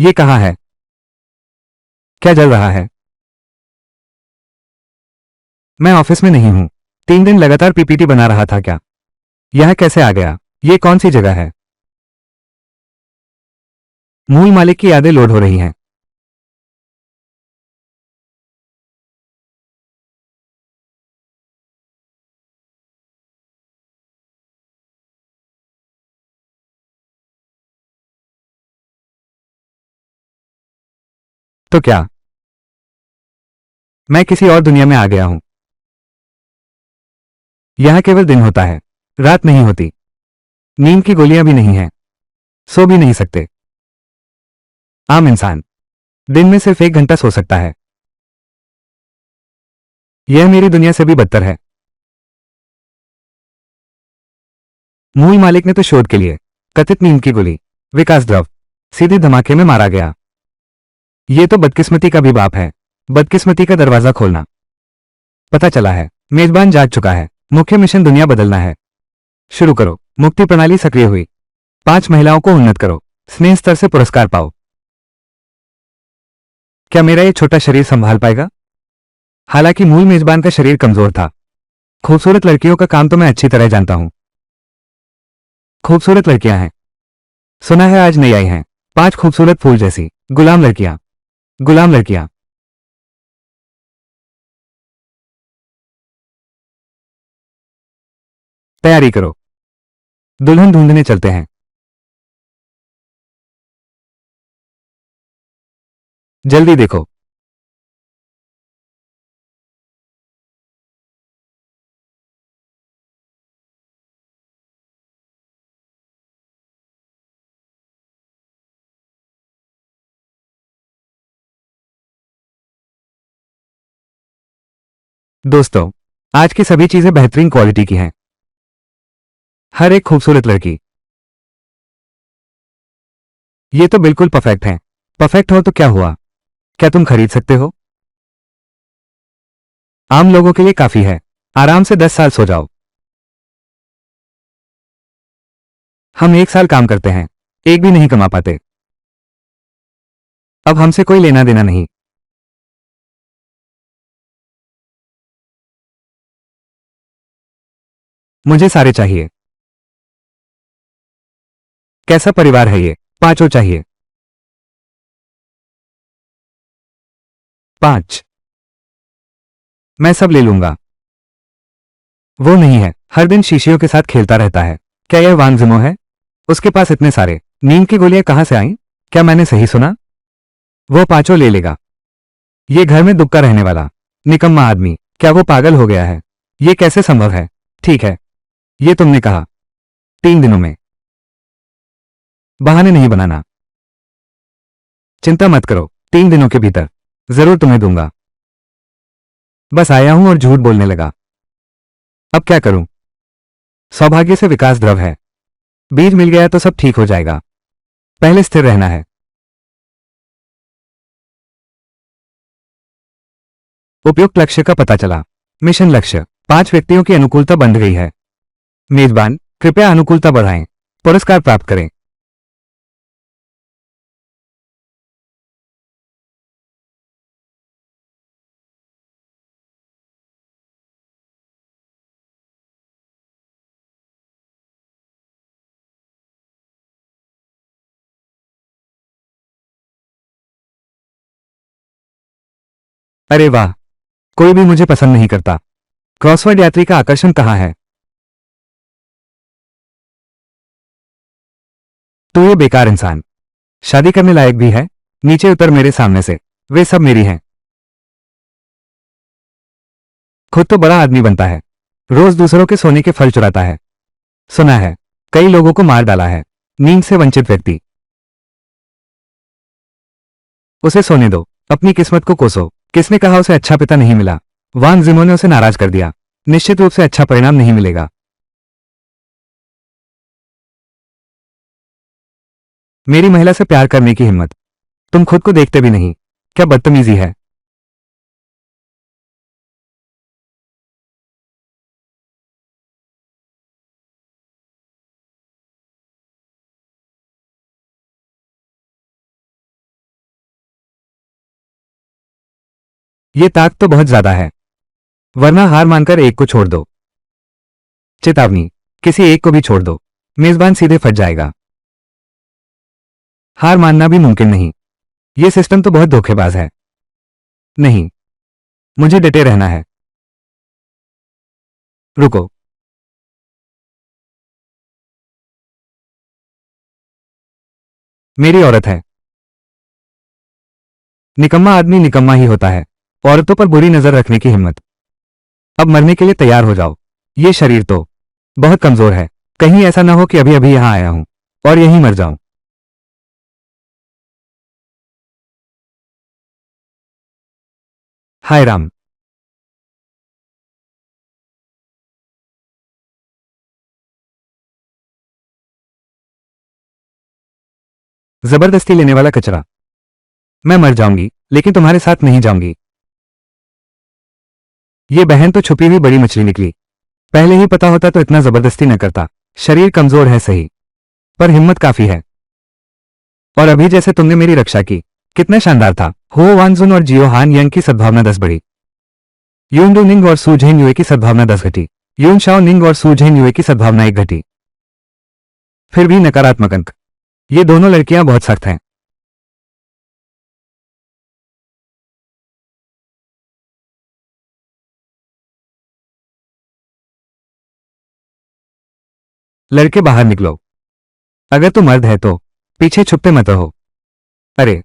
ये कहाँ है? क्या जल रहा है? मैं ऑफिस में नहीं हूँ। 3 दिन लगातार पीपीटी बना रहा था क्या? यह कैसे आ गया? ये कौन सी जगह है? मूल मालिक की यादें लोड हो रही हैं। तो क्या मैं किसी और दुनिया में आ गया हूँ? यह केवल दिन होता है, रात नहीं होती। नींद की गोलियां भी नहीं हैं। सो भी नहीं सकते। आम इंसान दिन में सिर्फ 1 घंटा सो सकता है। यह मेरी दुनिया से भी बदतर है। मूल मालिक ने तो शोध के लिए कथित नींद की गोली, विकास द्रव, सीधे धमाके में मारा गया। ये तो बदकिस्मती का भी बाप है। बदकिस्मती का दरवाजा खोलना। पता चला है, मेजबान जाग चुका है। मुख्य मिशन दुनिया बदलना है। शुरू करो। मुक्ति प्रणाली सक्रिय हुई। 5 महिलाओं को उन्नत करो। स्नेह स्तर से पुरस्कार पाओ। क्या मेरा ये छोटा शरीर संभाल पाएगा? हालांकि मूल मेजबान का शरीर कमजोर था। खूबसूरत लड़कियों का काम तो मैं अच्छी तरह जानता हूं। खूबसूरत लड़कियां हैं। सुना है आज नई आई हैं। 5 खूबसूरत फूल जैसी गुलाम लड़कियां। गुलाम लड़कियां। तैयारी करो। दुल्हन ढूंढने चलते हैं। जल्दी देखो। दोस्तों, आज की सभी चीजें बेहतरीन क्वालिटी की हैं। हर एक खूबसूरत लड़की। ये तो बिल्कुल परफेक्ट है। परफेक्ट हो तो क्या हुआ? क्या तुम खरीद सकते हो? आम लोगों के लिए काफी है। आराम से 10 साल सो जाओ। हम 1 साल काम करते हैं, एक भी नहीं कमा पाते। अब हमसे कोई लेना देना नहीं। मुझे सारे चाहिए। कैसा परिवार है ये? पांचों चाहिए। 5। मैं सब ले लूंगा। वो नहीं है, हर दिन शीशियों के साथ खेलता रहता है। क्या यह वांग जिमो है? उसके पास इतने सारे। नींद की गोलियां कहां से आईं? क्या मैंने सही सुना? वो पांचों ले लेगा। ये घर में दुबका रहने वाला निकम्मा आदमी, क्या वो पागल हो गया है? ये कैसे संभव है? ठीक है, ये तुमने कहा। 3 दिनों में। बहाने नहीं बनाना। चिंता मत करो, 3 दिनों के भीतर जरूर तुम्हें दूंगा। बस आया हूं और झूठ बोलने लगा। अब क्या करूं? सौभाग्य से विकास द्रव है। बीज मिल गया तो सब ठीक हो जाएगा। पहले स्थिर रहना है। उपयुक्त लक्ष्य का पता चला। मिशन लक्ष्य 5 व्यक्तियों की अनुकूलता बंध गई है। मेजबान, कृपया अनुकूलता बढ़ाएं। पुरस्कार प्राप्त करें। अरे वाह, कोई भी मुझे पसंद नहीं करता। क्रॉसवर्ड यात्री का आकर्षण कहां है? तू ये बेकार इंसान शादी करने लायक भी है? नीचे उतर मेरे सामने से। वे सब मेरी हैं। खुद तो बड़ा आदमी बनता है, रोज दूसरों के सोने के फल चुराता है। सुना है, कई लोगों को मार डाला है। नींद से वंचित व्यक्ति। उसे सोने दो, अपनी किस्मत को कोसो। किसने कहा उसे अच्छा पिता नहीं मिला? वांग जिमो ने उसे नाराज कर दिया। निश्चित रूप से अच्छा परिणाम नहीं मिलेगा। मेरी महिला से प्यार करने की हिम्मत। तुम खुद को देखते भी नहीं। क्या बदतमीजी है? ये ताक तो बहुत ज्यादा है, वरना हार मानकर एक को छोड़ दो। चेतावनी, किसी एक को भी छोड़ दो, मेजबान सीधे फट जाएगा। हार मानना भी मुमकिन नहीं। ये सिस्टम तो बहुत धोखेबाज है। नहीं, मुझे डटे रहना है। रुको, मेरी औरत है। निकम्मा आदमी निकम्मा ही होता है। औरतों पर बुरी नजर रखने की हिम्मत। अब मरने के लिए तैयार हो जाओ। ये शरीर तो बहुत कमजोर है, कहीं ऐसा ना हो कि अभी अभी यहां आया हूं और यहीं मर जाऊं। हाय राम। जबरदस्ती लेने वाला कचरा। मैं मर जाऊंगी, लेकिन तुम्हारे साथ नहीं जाऊंगी। ये बहन तो छुपी हुई बड़ी मछली निकली। पहले ही पता होता तो इतना जबरदस्ती न करता। शरीर कमजोर है सही, पर हिम्मत काफी है। और अभी जैसे तुमने मेरी रक्षा की, कितना शानदार था। हो वानजुन और जियो हान यंग की सद्भावना 10 बढ़ी। यून डू निंग और सू झेन युए की सद्भावना 10 घटी। यून शाओ निंग और सू झेन युए की सद्भावना 1 घटी। फिर भी नकारात्मक अंक। ये दोनों लड़कियां बहुत सख्त हैं। लड़के बाहर निकलो। अगर तू मर्द है तो पीछे छुपते मत रहो। अरे,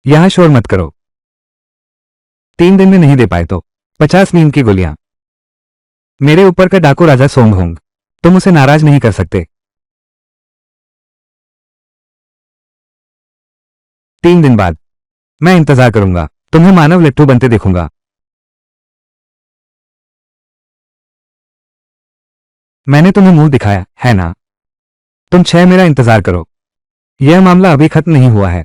यहां शोर मत करो। 3 दिन में नहीं दे पाए तो 50 नींद की गोलियां। मेरे ऊपर का डाकू राजा सोंग होंग, तुम उसे नाराज नहीं कर सकते। 3 दिन बाद मैं इंतजार करूंगा, तुम्हें मानव लिट्टू बनते देखूंगा। मैंने तुम्हें मुंह दिखाया है ना। तुम 6 मेरा इंतजार करो। यह मामला अभी खत्म नहीं हुआ है।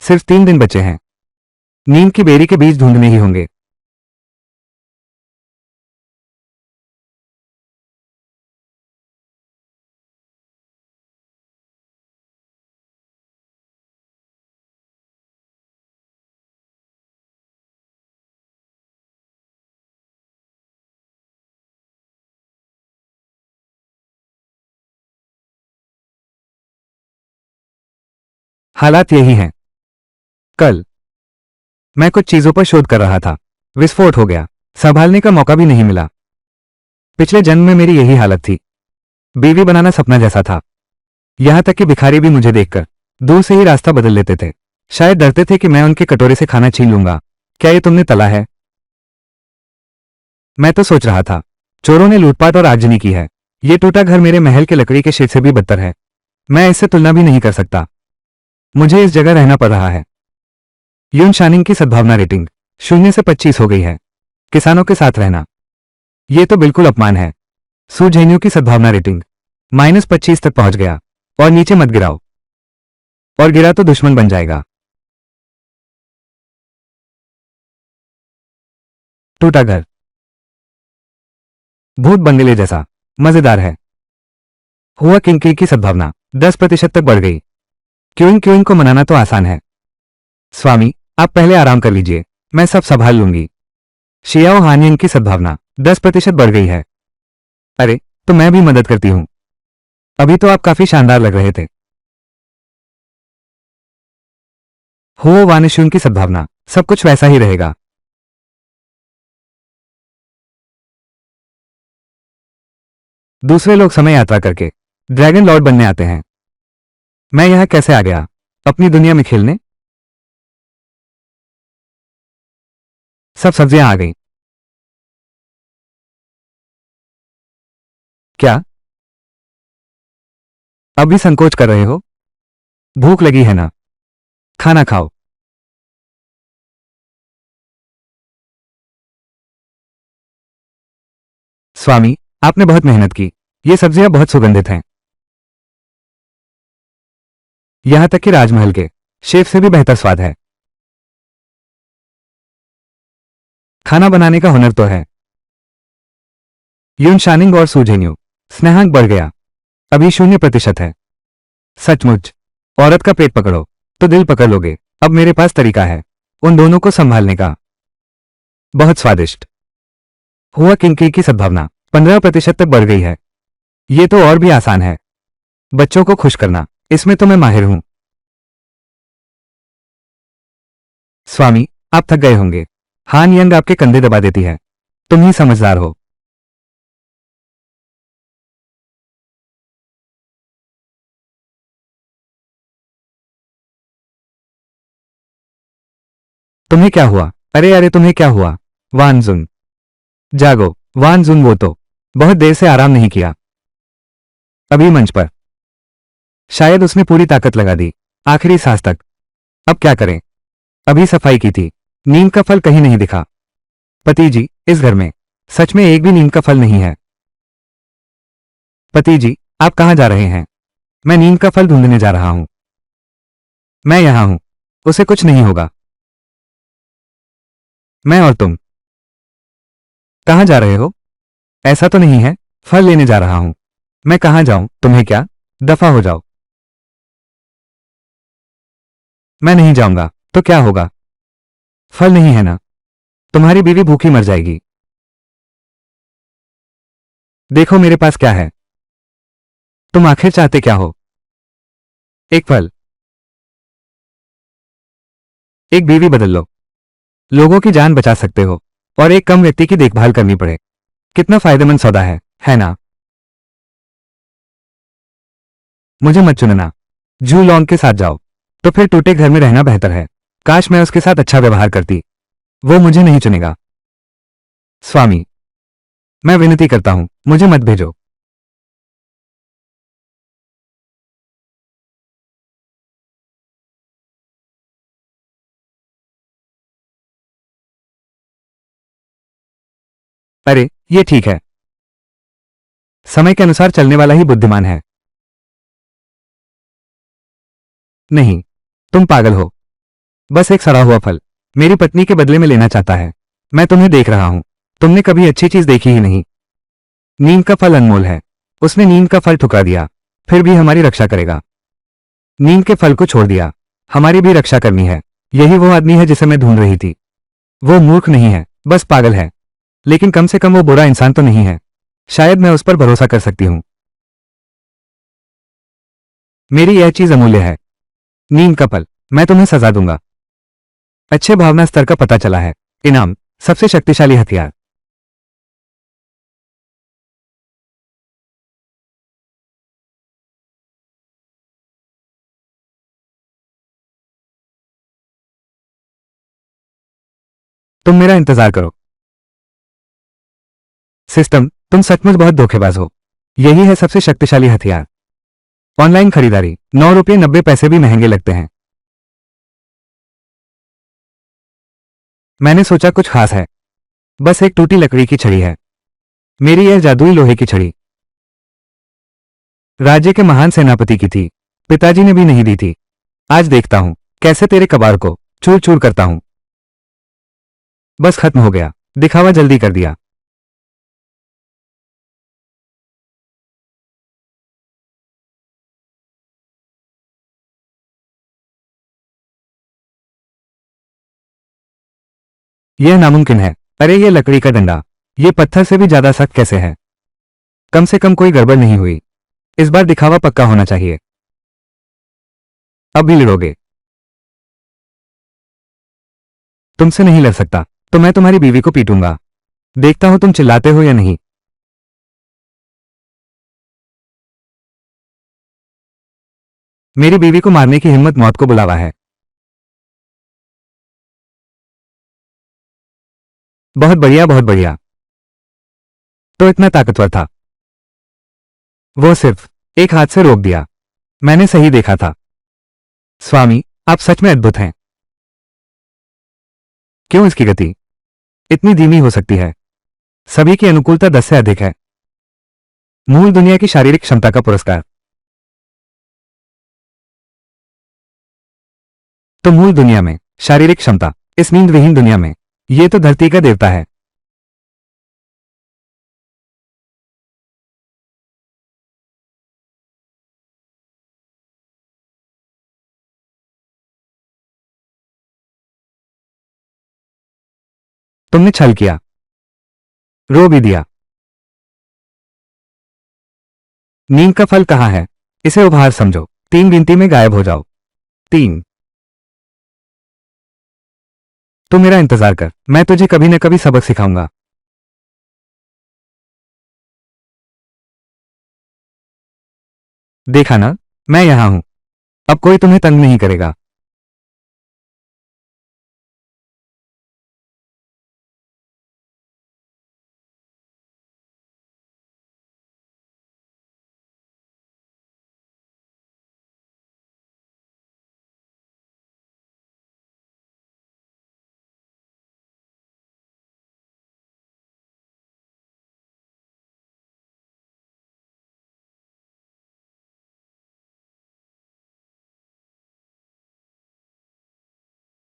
सिर्फ 3 दिन बचे हैं। नींद की बेरी के बीज ढूंढने ही होंगे। हालात यही हैं। कल मैं कुछ चीजों पर शोध कर रहा था, विस्फोट हो गया। संभालने का मौका भी नहीं मिला। पिछले जन्म में मेरी यही हालत थी। बीवी बनाना सपना जैसा था। यहां तक कि भिखारी भी मुझे देखकर दूर से ही रास्ता बदल लेते थे। शायद डरते थे कि मैं उनके कटोरे से खाना छीन लूंगा। क्या ये तुमने तला है? मैं तो सोच रहा था, चोरों ने लूटपाट और आगजनी की है। ये टूटा घर मेरे महल के लकड़ी के शेड से भी बदतर है। मैं इससे तुलना भी नहीं कर सकता। मुझे इस जगह रहना पड़ रहा है। यून शानिंग की सद्भावना रेटिंग 0 से 25 हो गई है। किसानों के साथ रहना, ये तो बिल्कुल अपमान है। सू झेन्यू की सद्भावना रेटिंग -25 तक पहुंच गया। और नीचे मत गिराओ, और गिरा तो दुश्मन बन जाएगा। टूटा घर, भूत बंगले जैसा मजेदार है। हुआ किंकी की सद्भावना 10% तक बढ़ गई। क्यूइंग क्यूइंग को मनाना तो आसान है। स्वामी, आप पहले आराम कर लीजिए, मैं सब संभाल लूंगी। शियाओ हानियन की सद्भावना 10% बढ़ गई है। अरे, तो मैं भी मदद करती हूं। अभी तो आप काफी शानदार लग रहे थे। हुओ वानिशुन की सद्भावना सब कुछ वैसा ही रहेगा। दूसरे लोग समय यात्रा करके ड्रैगन लॉर्ड बनने आते हैं। मैं यहां कैसे आ गया? अपनी दुनिया में खेलने। सब सब्जियां आ गईं। क्या अब भी संकोच कर रहे हो? भूख लगी है ना? खाना खाओ। स्वामी, आपने बहुत मेहनत की। ये सब्जियां बहुत सुगंधित हैं। यहां तक कि राजमहल के शेफ से भी बेहतर स्वाद है। खाना बनाने का हुनर तो है। यून शानिंग और सूझेन्यू स्नेहांक बढ़ गया। अभी 0% है। सचमुच। औरत का पेट पकड़ो तो दिल पकड़ लोगे। अब मेरे पास तरीका है उन दोनों को संभालने का। बहुत स्वादिष्ट। हुआ किंकी की सद्भावना 15% तक बढ़ गई है। ये तो और भी आसान है। बच्चों को खुश करना, इसमें तो मैं माहिर हूं। स्वामी, आप थक गए होंगे। हान यंग आपके कंधे दबा देती है। तुम ही समझदार हो। तुम्हें क्या हुआ? अरे अरे तुम्हें क्या हुआ? वान जुन, जागो। वान जुन, वो तो बहुत देर से आराम नहीं किया। अभी मंच पर। शायद उसने पूरी ताकत लगा दी, आखिरी सांस तक। अब क्या करें? अभी सफाई की थी। नींद का फल कहीं नहीं दिखा। पति जी, इस घर में सच में एक भी नींद का फल नहीं है। पति जी, आप कहां जा रहे हैं? मैं नींद का फल ढूंढने जा रहा हूं। मैं यहां हूं। उसे कुछ नहीं होगा। मैं और तुम कहां जा रहे हो? ऐसा तो नहीं है। फल लेने जा रहा हूं। मैं कहां जाऊं? तुम्हें क्या? दफा हो जाओ। मैं नहीं जाऊंगा तो क्या होगा? फल नहीं है ना। तुम्हारी बीवी भूखी मर जाएगी। देखो मेरे पास क्या है। तुम आखिर चाहते क्या हो? एक फल। एक बीवी बदल लो। लोगों की जान बचा सकते हो और एक कम व्यक्ति की देखभाल करनी पड़े। कितना फायदेमंद सौदा है ना? मुझे मत चुनना। जू लॉन्ग के साथ जाओ। तो फिर टूटे घर में रहना बेहतर है। काश मैं उसके साथ अच्छा व्यवहार करती। वो मुझे नहीं चुनेगा। स्वामी, मैं विनती करता हूं, मुझे मत भेजो। अरे, ये ठीक है। समय के अनुसार चलने वाला ही बुद्धिमान है। नहीं, तुम पागल हो। बस एक सड़ा हुआ फल मेरी पत्नी के बदले में लेना चाहता है। मैं तुम्हें देख रहा हूं। तुमने कभी अच्छी चीज देखी ही नहीं। नीम का फल अनमोल है। उसने नीम का फल ठुकरा दिया, फिर भी हमारी रक्षा करेगा। नीम के फल को छोड़ दिया, हमारी भी रक्षा करनी है। यही वो आदमी है जिसे मैं ढूंढ रही थी। वो मूर्ख नहीं है, बस पागल है। लेकिन कम से कम वो बुरा इंसान तो नहीं है। शायद मैं उस पर भरोसा कर सकती हूँ। मेरी यह चीज अमूल्य है। नीम का फल। मैं तुम्हें सजा दूंगा। अच्छे भावना स्तर का पता चला है। इनाम, सबसे शक्तिशाली हथियार। तुम मेरा इंतजार करो। सिस्टम, तुम सचमुच बहुत धोखेबाज हो। यही है सबसे शक्तिशाली हथियार। ऑनलाइन खरीदारी, 9 रुपये 90 पैसे भी महंगे लगते हैं। मैंने सोचा कुछ खास है। बस एक टूटी लकड़ी की छड़ी है। मेरी यह जादुई लोहे की छड़ी राज्य के महान सेनापति की थी। पिताजी ने भी नहीं दी थी। आज देखता हूं कैसे तेरे कबाड़ को चूर चूर करता हूं। बस खत्म हो गया। दिखावा जल्दी कर दिया। यह नामुमकिन है। अरे ये लकड़ी का डंडा, ये पत्थर से भी ज्यादा सख्त कैसे है? कम से कम कोई गड़बड़ नहीं हुई। इस बार दिखावा पक्का होना चाहिए। अब भी लड़ोगे? तुमसे नहीं लड़ सकता तो मैं तुम्हारी बीवी को पीटूंगा। देखता हूं तुम चिल्लाते हो या नहीं। मेरी बीवी को मारने की हिम्मत मौत को बुलावा है। बहुत बढ़िया, बहुत बढ़िया। तो इतना ताकतवर था। वो सिर्फ एक हाथ से रोक दिया। मैंने सही देखा था। स्वामी, आप सच में अद्भुत हैं। क्यों इसकी गति इतनी धीमी हो सकती है? सभी की अनुकूलता 10 से अधिक है। मूल दुनिया की शारीरिक क्षमता का पुरस्कार। तो मूल दुनिया में शारीरिक क्षमता, इस नींद विहीन दुनिया में ये तो धरती का देवता है। तुमने छल किया, रो भी दिया। नींद का फल कहाँ है? इसे उपहार समझो। 3 गिनती में गायब हो जाओ। 3। तू मेरा इंतजार कर, मैं तुझे कभी न कभी सबक सिखाऊंगा। देखा ना, मैं यहां हूं। अब कोई तुम्हें तंग नहीं करेगा।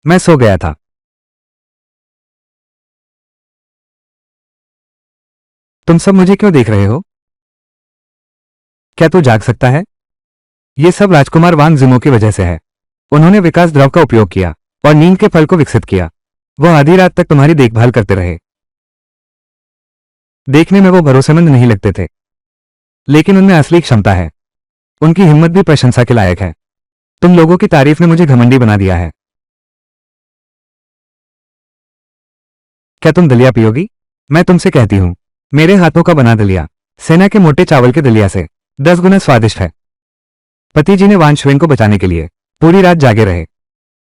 मैं सो गया था। तुम सब मुझे क्यों देख रहे हो? क्या तू जाग सकता है? ये सब राजकुमार वांग जिमो की वजह से है। उन्होंने विकास द्रव का उपयोग किया और नींद के फल को विकसित किया। वो आधी रात तक तुम्हारी देखभाल करते रहे। देखने में वो भरोसेमंद नहीं लगते थे, लेकिन उनमें असली क्षमता है। उनकी हिम्मत भी प्रशंसा के लायक है। तुम लोगों की तारीफ ने मुझे घमंडी बना दिया है। क्या तुम दलिया पियोगी? मैं तुमसे कहती हूं, मेरे हाथों का बना दलिया सेना के मोटे चावल के दलिया से 10 गुना स्वादिष्ट है। पति जी ने वानश्वेन को बचाने के लिए पूरी रात जागे रहे।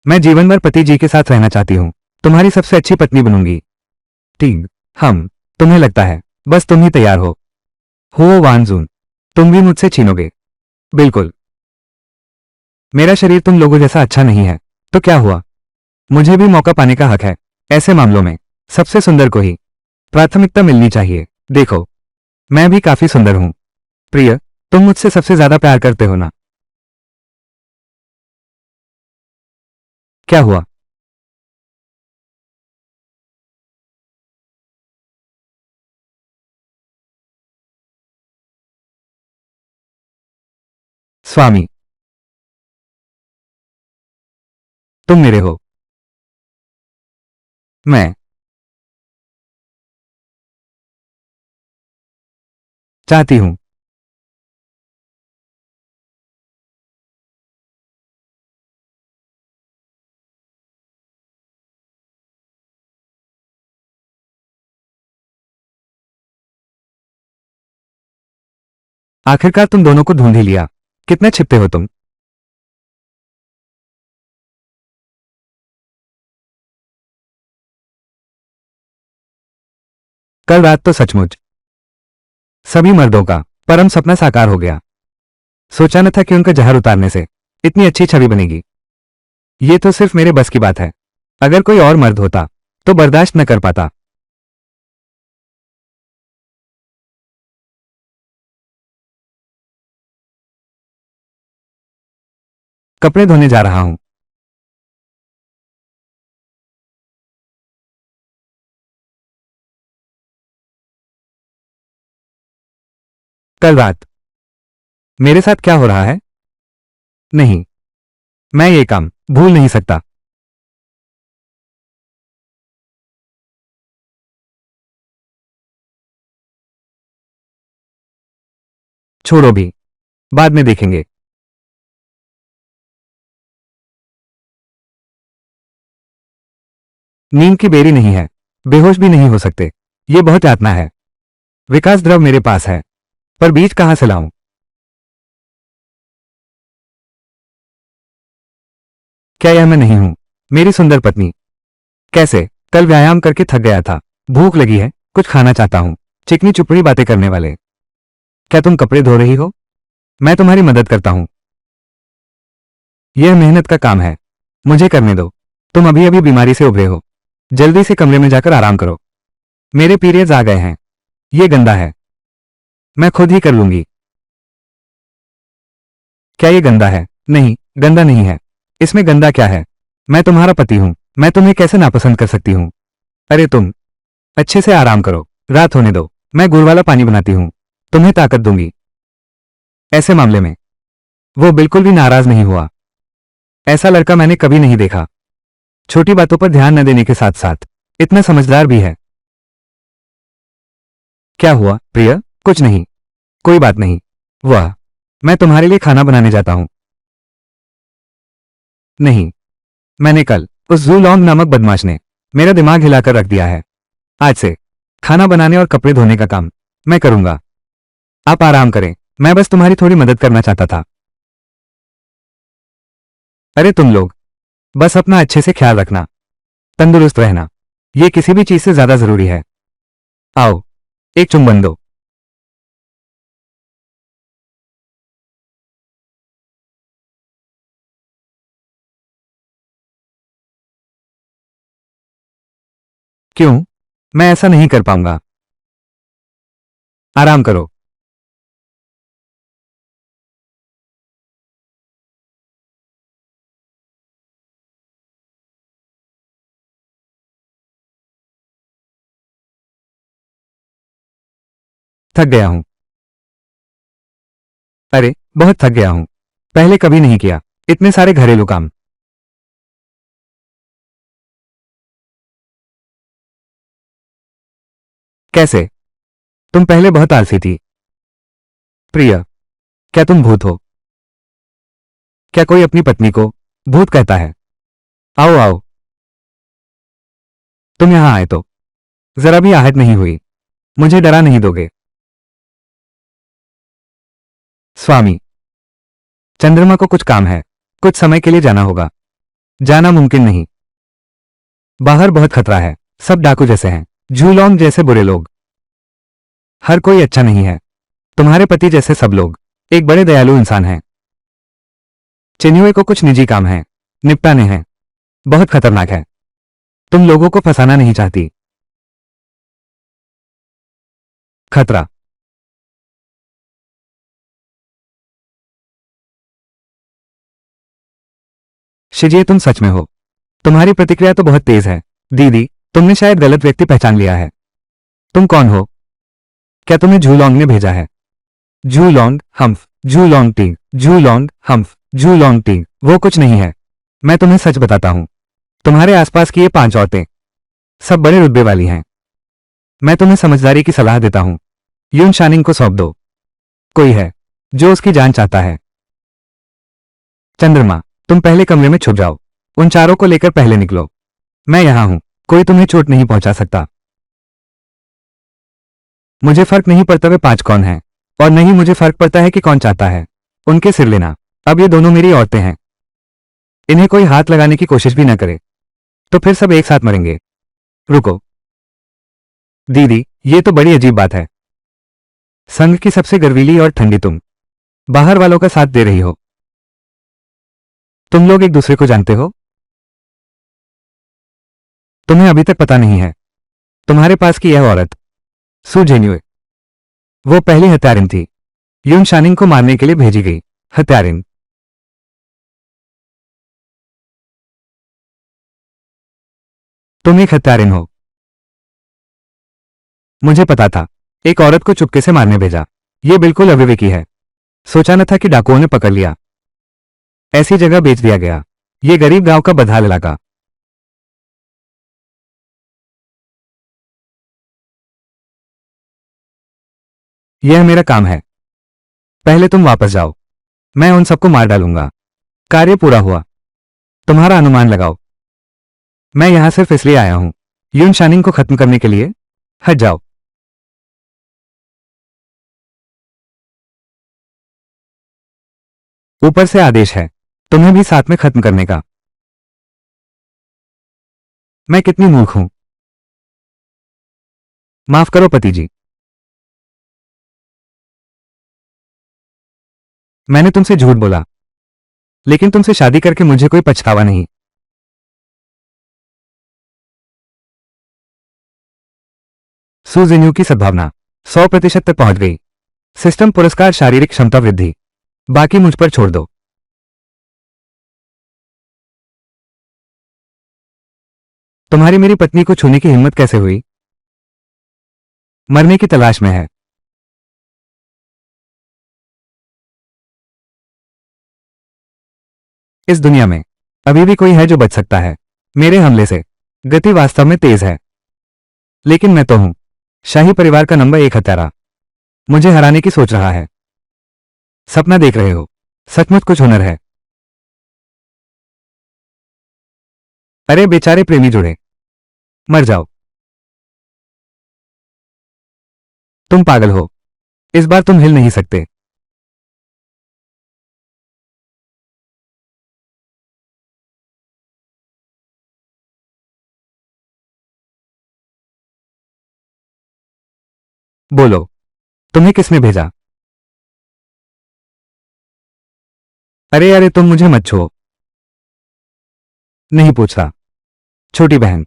मैं जीवन भर पति जी के साथ रहना चाहती हूँ। तुम्हारी सबसे अच्छी पत्नी बनूंगी। ठीक। हम। तुम्हें लगता है बस तुम ही तैयार हो वानजून, तुम भी मुझसे छीनोगे? बिल्कुल। मेरा शरीर तुम लोगों जैसा अच्छा नहीं है, तो क्या हुआ? मुझे भी मौका पाने का हक है। ऐसे मामलों में सबसे सुंदर को ही प्राथमिकता मिलनी चाहिए। देखो, मैं भी काफी सुंदर हूं। प्रिय, तुम मुझसे सबसे ज्यादा प्यार करते हो ना? क्या हुआ? स्वामी, तुम मेरे हो। मैं चाहती हूं। आखिरकार तुम दोनों को ढूंढ ही लिया। कितने छिपते हो तुम? कल रात तो सचमुच सभी मर्दों का परम सपना साकार हो गया। सोचा न था कि उनका जहर उतारने से इतनी अच्छी छवि बनेगी। ये तो सिर्फ मेरे बस की बात है। अगर कोई और मर्द होता तो बर्दाश्त न कर पाता। कपड़े धोने जा रहा हूं। कल रात मेरे साथ क्या हो रहा है? नहीं, मैं ये काम भूल नहीं सकता। छोड़ो भी, बाद में देखेंगे। नींद की बेरी नहीं है, बेहोश भी नहीं हो सकते। ये बहुत यातना है। विकास द्रव मेरे पास है, पर बीज कहां से लाऊं? क्या यह मैं नहीं हूं, मेरी सुंदर पत्नी? कैसे? कल व्यायाम करके थक गया था। भूख लगी है, कुछ खाना चाहता हूं। चिकनी चुपड़ी बातें करने वाले। क्या तुम कपड़े धो रही हो? मैं तुम्हारी मदद करता हूं। यह मेहनत का काम है, मुझे करने दो। तुम अभी अभी बीमारी से उभरे हो। जल्दी से कमरे में जाकर आराम करो। मेरे पीरियड्स आ गए हैं। ये गंदा है। मैं खुद ही कर लूंगी। क्या ये गंदा है? नहीं, गंदा नहीं है। इसमें गंदा क्या है? मैं तुम्हारा पति हूं, मैं तुम्हें कैसे नापसंद कर सकती हूं? अरे तुम अच्छे से आराम करो, रात होने दो। मैं गुड़ वाला पानी बनाती हूं, तुम्हें ताकत दूंगी। ऐसे मामले में वो बिल्कुल भी नाराज नहीं हुआ। ऐसा लड़का मैंने कभी नहीं देखा। छोटी बातों पर ध्यान न देने के साथ साथ इतना समझदार भी है। क्या हुआ प्रिय? कुछ नहीं, कोई बात नहीं। वाह, मैं तुम्हारे लिए खाना बनाने जाता हूं। नहीं, मैंने कल उस जू लॉन्ग नामक बदमाश ने मेरा दिमाग हिलाकर रख दिया है। आज से खाना बनाने और कपड़े धोने का काम मैं करूंगा। आप आराम करें, मैं बस तुम्हारी थोड़ी मदद करना चाहता था। अरे तुम लोग बस अपना अच्छे से ख्याल रखना, तंदुरुस्त रहना, ये किसी भी चीज से ज्यादा जरूरी है। आओ, एक चुंबन दो। क्यों? मैं ऐसा नहीं कर पाऊंगा। आराम करो। थक गया हूं। अरे बहुत थक गया हूं, पहले कभी नहीं किया इतने सारे घरेलू काम। कैसे? तुम पहले बहुत आलसी थी। प्रिय, क्या तुम भूत हो? क्या कोई अपनी पत्नी को भूत कहता है? आओ आओ, तुम यहां आए तो जरा भी आहट नहीं हुई। मुझे डरा नहीं दोगे? स्वामी, चंद्रमा को कुछ काम है, कुछ समय के लिए जाना होगा। जाना मुमकिन नहीं, बाहर बहुत खतरा है, सब डाकू जैसे हैं, जूलोंग जैसे बुरे लोग। हर कोई अच्छा नहीं है। तुम्हारे पति जैसे सब लोग एक बड़े दयालु इंसान हैं। चिन्हुए को कुछ निजी काम है, निपटाने हैं। बहुत खतरनाक है। तुम लोगों को फंसाना नहीं चाहती। खतरा? शिजिए, तुम सच में हो? तुम्हारी प्रतिक्रिया तो बहुत तेज है। दीदी, तुमने शायद गलत व्यक्ति पहचान लिया है। तुम कौन हो? क्या तुम्हें जूलोंग ने भेजा है? जूलोंग हम्फ, जूलोंग टिंग, जूलोंग हम्फ, जूलोंग टिंग वो कुछ नहीं है। मैं तुम्हें सच बताता हूं, तुम्हारे आसपास की ये 5 औरतें सब बड़े रुतबे वाली हैं। मैं तुम्हें समझदारी की सलाह देता हूं, यून शानिंग को सौंप दो। कोई है जो उसकी जान चाहता है। चंद्रमा, तुम पहले कमरे में छुप जाओ। उन चारों को लेकर पहले निकलो। मैं यहां हूं, कोई तुम्हें चोट नहीं पहुंचा सकता। मुझे फर्क नहीं पड़ता वे 5 कौन हैं, और नहीं मुझे फर्क पड़ता है कि कौन चाहता है उनके सिर लेना। अब ये दोनों मेरी औरतें हैं। इन्हें कोई हाथ लगाने की कोशिश भी न करे तो फिर सब एक साथ मरेंगे। रुको दीदी, ये तो बड़ी अजीब बात है। संघ की सबसे गर्वीली और ठंडी तुम बाहर वालों का साथ दे रही हो। तुम लोग एक दूसरे को जानते हो? तुम्हें अभी तक पता नहीं है। तुम्हारे पास की यह औरत सू जेन्युए, वो पहली हत्यारिन थी। यून शानिंग को मारने के लिए भेजी गई हत्यारिन। तुम एक हत्यारिन हो। मुझे पता था। एक औरत को चुपके से मारने भेजा, यह बिल्कुल अविवेकी है। सोचा न था कि डाकुओं ने पकड़ लिया, ऐसी जगह बेच दिया गया। ये गरीब गांव का बदहाल इलाका। यह मेरा काम है। पहले तुम वापस जाओ, मैं उन सबको मार डालूंगा। कार्य पूरा हुआ। तुम्हारा अनुमान लगाओ। मैं यहां सिर्फ इसलिए आया हूं, यून शानिंग को खत्म करने के लिए। हट जाओ। ऊपर से आदेश है तुम्हें भी साथ में खत्म करने का। मैं कितनी मूर्ख हूं। माफ करो पति जी, मैंने तुमसे झूठ बोला, लेकिन तुमसे शादी करके मुझे कोई पछतावा नहीं। सुजिन्यू की सद्भावना 100% तक पहुंच गई। सिस्टम पुरस्कार शारीरिक क्षमता वृद्धि, बाकी मुझ पर छोड़ दो। तुम्हारी मेरी पत्नी को छूने की हिम्मत कैसे हुई? मरने की तलाश में है। इस दुनिया में अभी भी कोई है जो बच सकता है मेरे हमले से। गति वास्तव में तेज है। लेकिन मैं तो हूं शाही परिवार का नंबर 1 हत्यारा। मुझे हराने की सोच रहा है। सपना देख रहे हो? सचमुच कुछ हुनर है। अरे बेचारे प्रेमी जुड़े, मर जाओ। तुम पागल हो। इस बार तुम हिल नहीं सकते। बोलो, तुम्हें किसने भेजा? अरे अरे तुम मुझे मत छुओ। नहीं पूछता। छोटी बहन,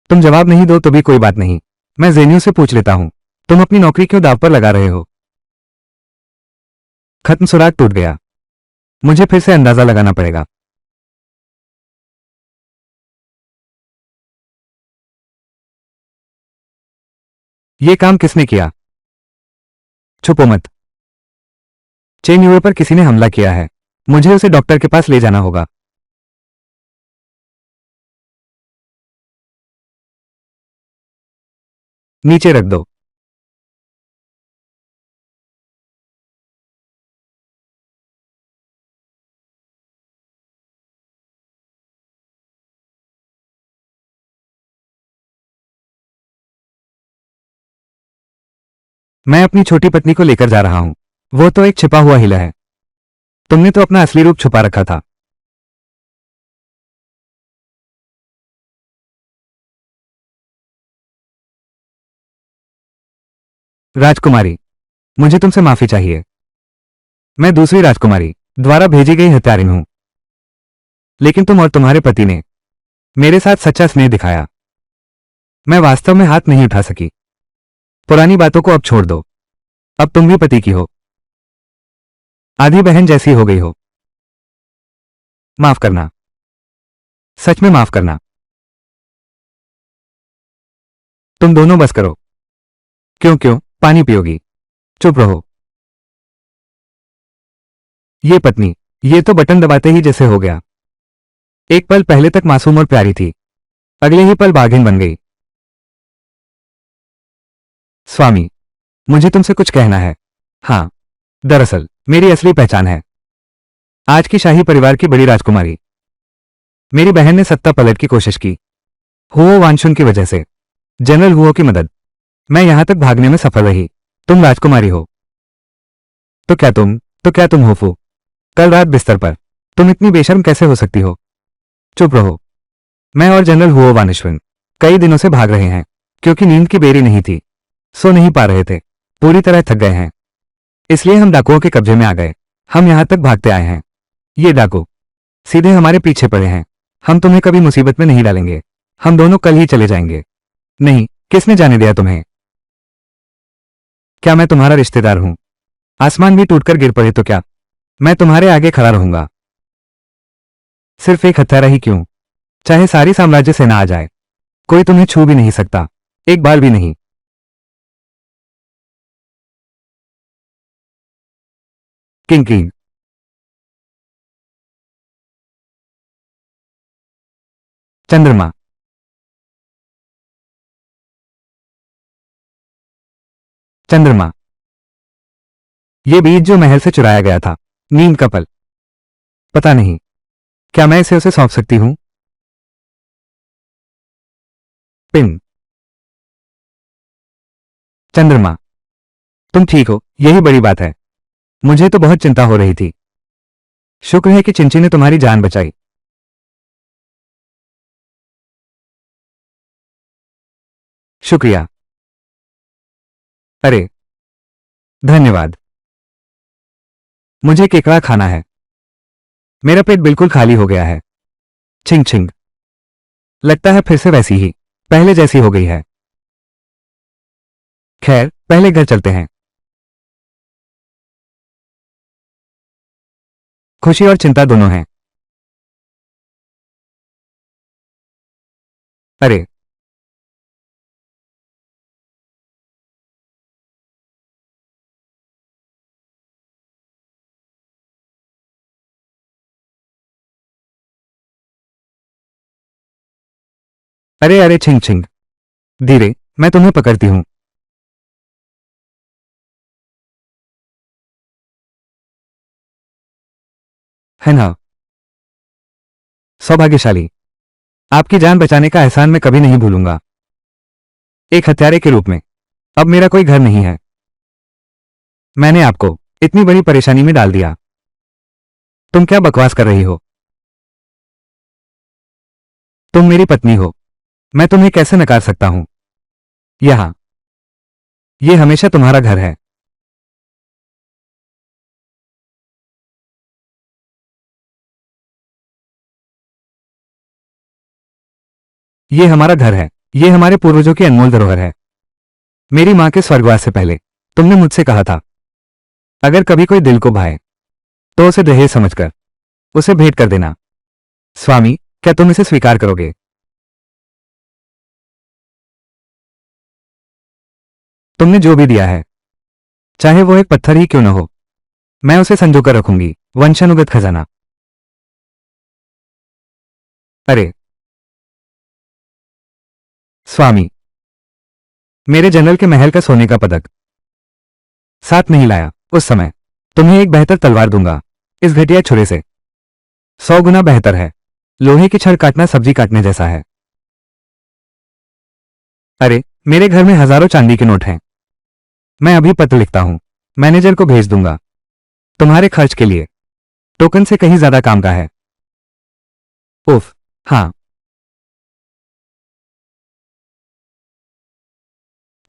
तुम जवाब नहीं दो तो भी कोई बात नहीं। मैं जेन्यू से पूछ लेता हूं। तुम अपनी नौकरी क्यों दांव पर लगा रहे हो? खत्म, सुराग टूट गया। मुझे फिर से अंदाजा लगाना पड़ेगा। ये काम किसने किया? छुपो मत। चेन युए पर किसी ने हमला किया है। मुझे उसे डॉक्टर के पास ले जाना होगा। नीचे रख दो। मैं अपनी छोटी पत्नी को लेकर जा रहा हूं। वो तो एक छिपा हुआ हिला है। तुमने तो अपना असली रूप छुपा रखा था। राजकुमारी, मुझे तुमसे माफी चाहिए। मैं दूसरी राजकुमारी द्वारा भेजी गई हत्यारिन हूं। लेकिन तुम और तुम्हारे पति ने मेरे साथ सच्चा स्नेह दिखाया। मैं वास्तव में हाथ नहीं उठा सकी। पुरानी बातों को अब छोड़ दो। अब तुम भी पति की हो। आधी बहन जैसी हो गई हो। माफ करना। सच में माफ करना। तुम दोनों बस करो। क्यों क्यों, पानी पियोगी? चुप रहो। ये पत्नी, ये तो बटन दबाते ही जैसे हो गया। एक पल पहले तक मासूम और प्यारी थी, अगले ही पल बाघिन बन गई। स्वामी, मुझे तुमसे कुछ कहना है। हाँ, दरअसल मेरी असली पहचान है आज की शाही परिवार की बड़ी राजकुमारी। मेरी बहन ने सत्ता पलट की कोशिश की, हुओ वानशुन की वजह से। जनरल हुओ की मदद। मैं यहां तक भागने में सफल रही। तुम राजकुमारी हो तो क्या तुम हो फू? कल रात बिस्तर पर तुम इतनी बेशर्म कैसे हो सकती हो? चुप रहो। मैं और जनरल हुओ वानिश्वन कई दिनों से भाग रहे हैं क्योंकि नींद की बेरी नहीं थी। सो नहीं पा रहे थे। पूरी तरह थक गए हैं। इसलिए हम डाकुओं के कब्जे में आ गए। हम यहां तक भागते आए हैं। ये डाकू सीधे हमारे पीछे पड़े हैं। हम तुम्हें कभी मुसीबत में नहीं डालेंगे। हम दोनों कल ही चले जाएंगे। नहीं, किसने जाने दिया तुम्हें? क्या मैं तुम्हारा रिश्तेदार हूं? आसमान भी टूटकर गिर पड़े तो क्या मैं तुम्हारे आगे खड़ा रहूंगा? सिर्फ एक हत्यारा ही क्यों, चाहे सारी साम्राज्य सेना आ जाए, कोई तुम्हें छू भी नहीं सकता। एक बार भी नहीं। King king. चंद्रमा। चंद्रमा। ये बीज जो महल से चुराया गया था। नींद का पल। पता नहीं, क्या मैं इसे उसे सौंप सकती हूं? पिन। चंद्रमा, तुम ठीक हो, यही बड़ी बात है। मुझे तो बहुत चिंता हो रही थी। शुक्र है कि चिंची ने तुम्हारी जान बचाई। शुक्रिया। अरे, धन्यवाद। मुझे केकड़ा खाना है। मेरा पेट बिल्कुल खाली हो गया है। छिंग छिंग। लगता है फिर से वैसी ही पहले जैसी हो गई है। खैर, पहले घर चलते हैं। खुशी और चिंता दोनों हैं। अरे, अरे अरे छिंग छिंग। धीरे, मैं तुम्हें पकड़ती हूं। है ना? सौभाग्यशाली। आपकी जान बचाने का एहसान मैं कभी नहीं भूलूंगा। एक हत्यारे के रूप में। अब मेरा कोई घर नहीं है। मैंने आपको इतनी बड़ी परेशानी में डाल दिया। तुम क्या बकवास कर रही हो? तुम मेरी पत्नी हो। मैं तुम्हें कैसे नकार सकता हूं? यहां। ये हमेशा तुम्हारा घर है। ये हमारा घर है। ये हमारे पूर्वजों की अनमोल धरोहर है। मेरी मां के स्वर्गवास से पहले तुमने मुझसे कहा था, अगर कभी कोई दिल को भाए तो उसे दहेज समझकर उसे भेंट कर देना। स्वामी, क्या तुम इसे स्वीकार करोगे? तुमने जो भी दिया है, चाहे वो एक पत्थर ही क्यों न हो, मैं उसे संजो कर रखूंगी। वंशानुगत खजाना। अरे स्वामी, मेरे जनरल के महल का सोने का पदक साथ नहीं लाया उस समय। तुम्हें एक बेहतर तलवार दूंगा इस घटिया छुरे से। 100 गुना बेहतर है। लोहे की छड़ काटना सब्जी काटने जैसा है। अरे, मेरे घर में हजारों चांदी के नोट हैं। मैं अभी पत्र लिखता हूं, मैनेजर को भेज दूंगा। तुम्हारे खर्च के लिए। टोकन से कहीं ज्यादा काम का है। उफ। हाँ।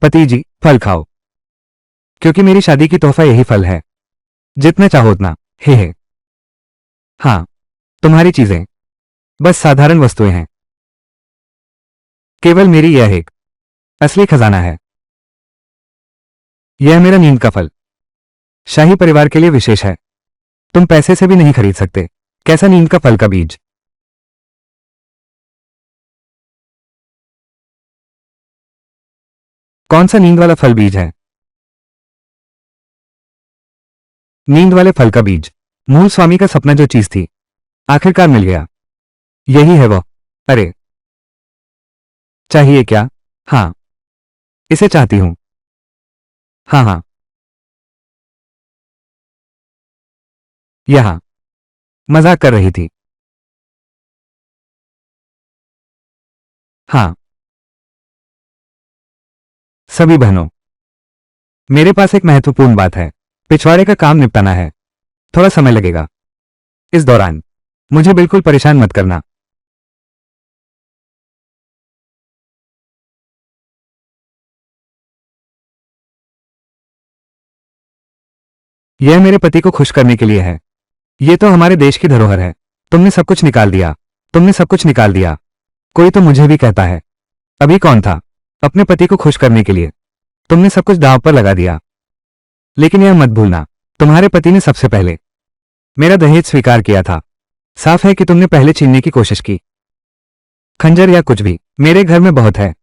पति जी, फल खाओ, क्योंकि मेरी शादी की तोहफा यही फल है। जितना चाहो उतना। हे। हाँ, तुम्हारी चीजें बस साधारण वस्तुएं हैं। केवल मेरी यह एक असली खजाना है। यह मेरा नींद का फल शाही परिवार के लिए विशेष है। तुम पैसे से भी नहीं खरीद सकते। कैसा नींद का फल का बीज? कौन सा नींद वाला फल बीज है? नींद वाले फल का बीज। मूल स्वामी का सपना जो चीज थी, आखिरकार मिल गया। यही है वो। अरे, चाहिए क्या? हाँ, इसे चाहती हूं। हाँ हाँ। यहां मजाक कर रही थी। हाँ। सभी बहनों, मेरे पास एक महत्वपूर्ण बात है। पिछवाड़े का काम निपटाना है। थोड़ा समय लगेगा। इस दौरान मुझे बिल्कुल परेशान मत करना। यह मेरे पति को खुश करने के लिए है। यह तो हमारे देश की धरोहर है। तुमने सब कुछ निकाल दिया। तुमने सब कुछ निकाल दिया। कोई तो मुझे भी कहता है, अभी कौन था? अपने पति को खुश करने के लिए तुमने सब कुछ दांव पर लगा दिया। लेकिन यह मत भूलना, तुम्हारे पति ने सबसे पहले मेरा दहेज स्वीकार किया था। साफ है कि तुमने पहले छीनने की कोशिश की। खंजर या कुछ भी मेरे घर में बहुत है।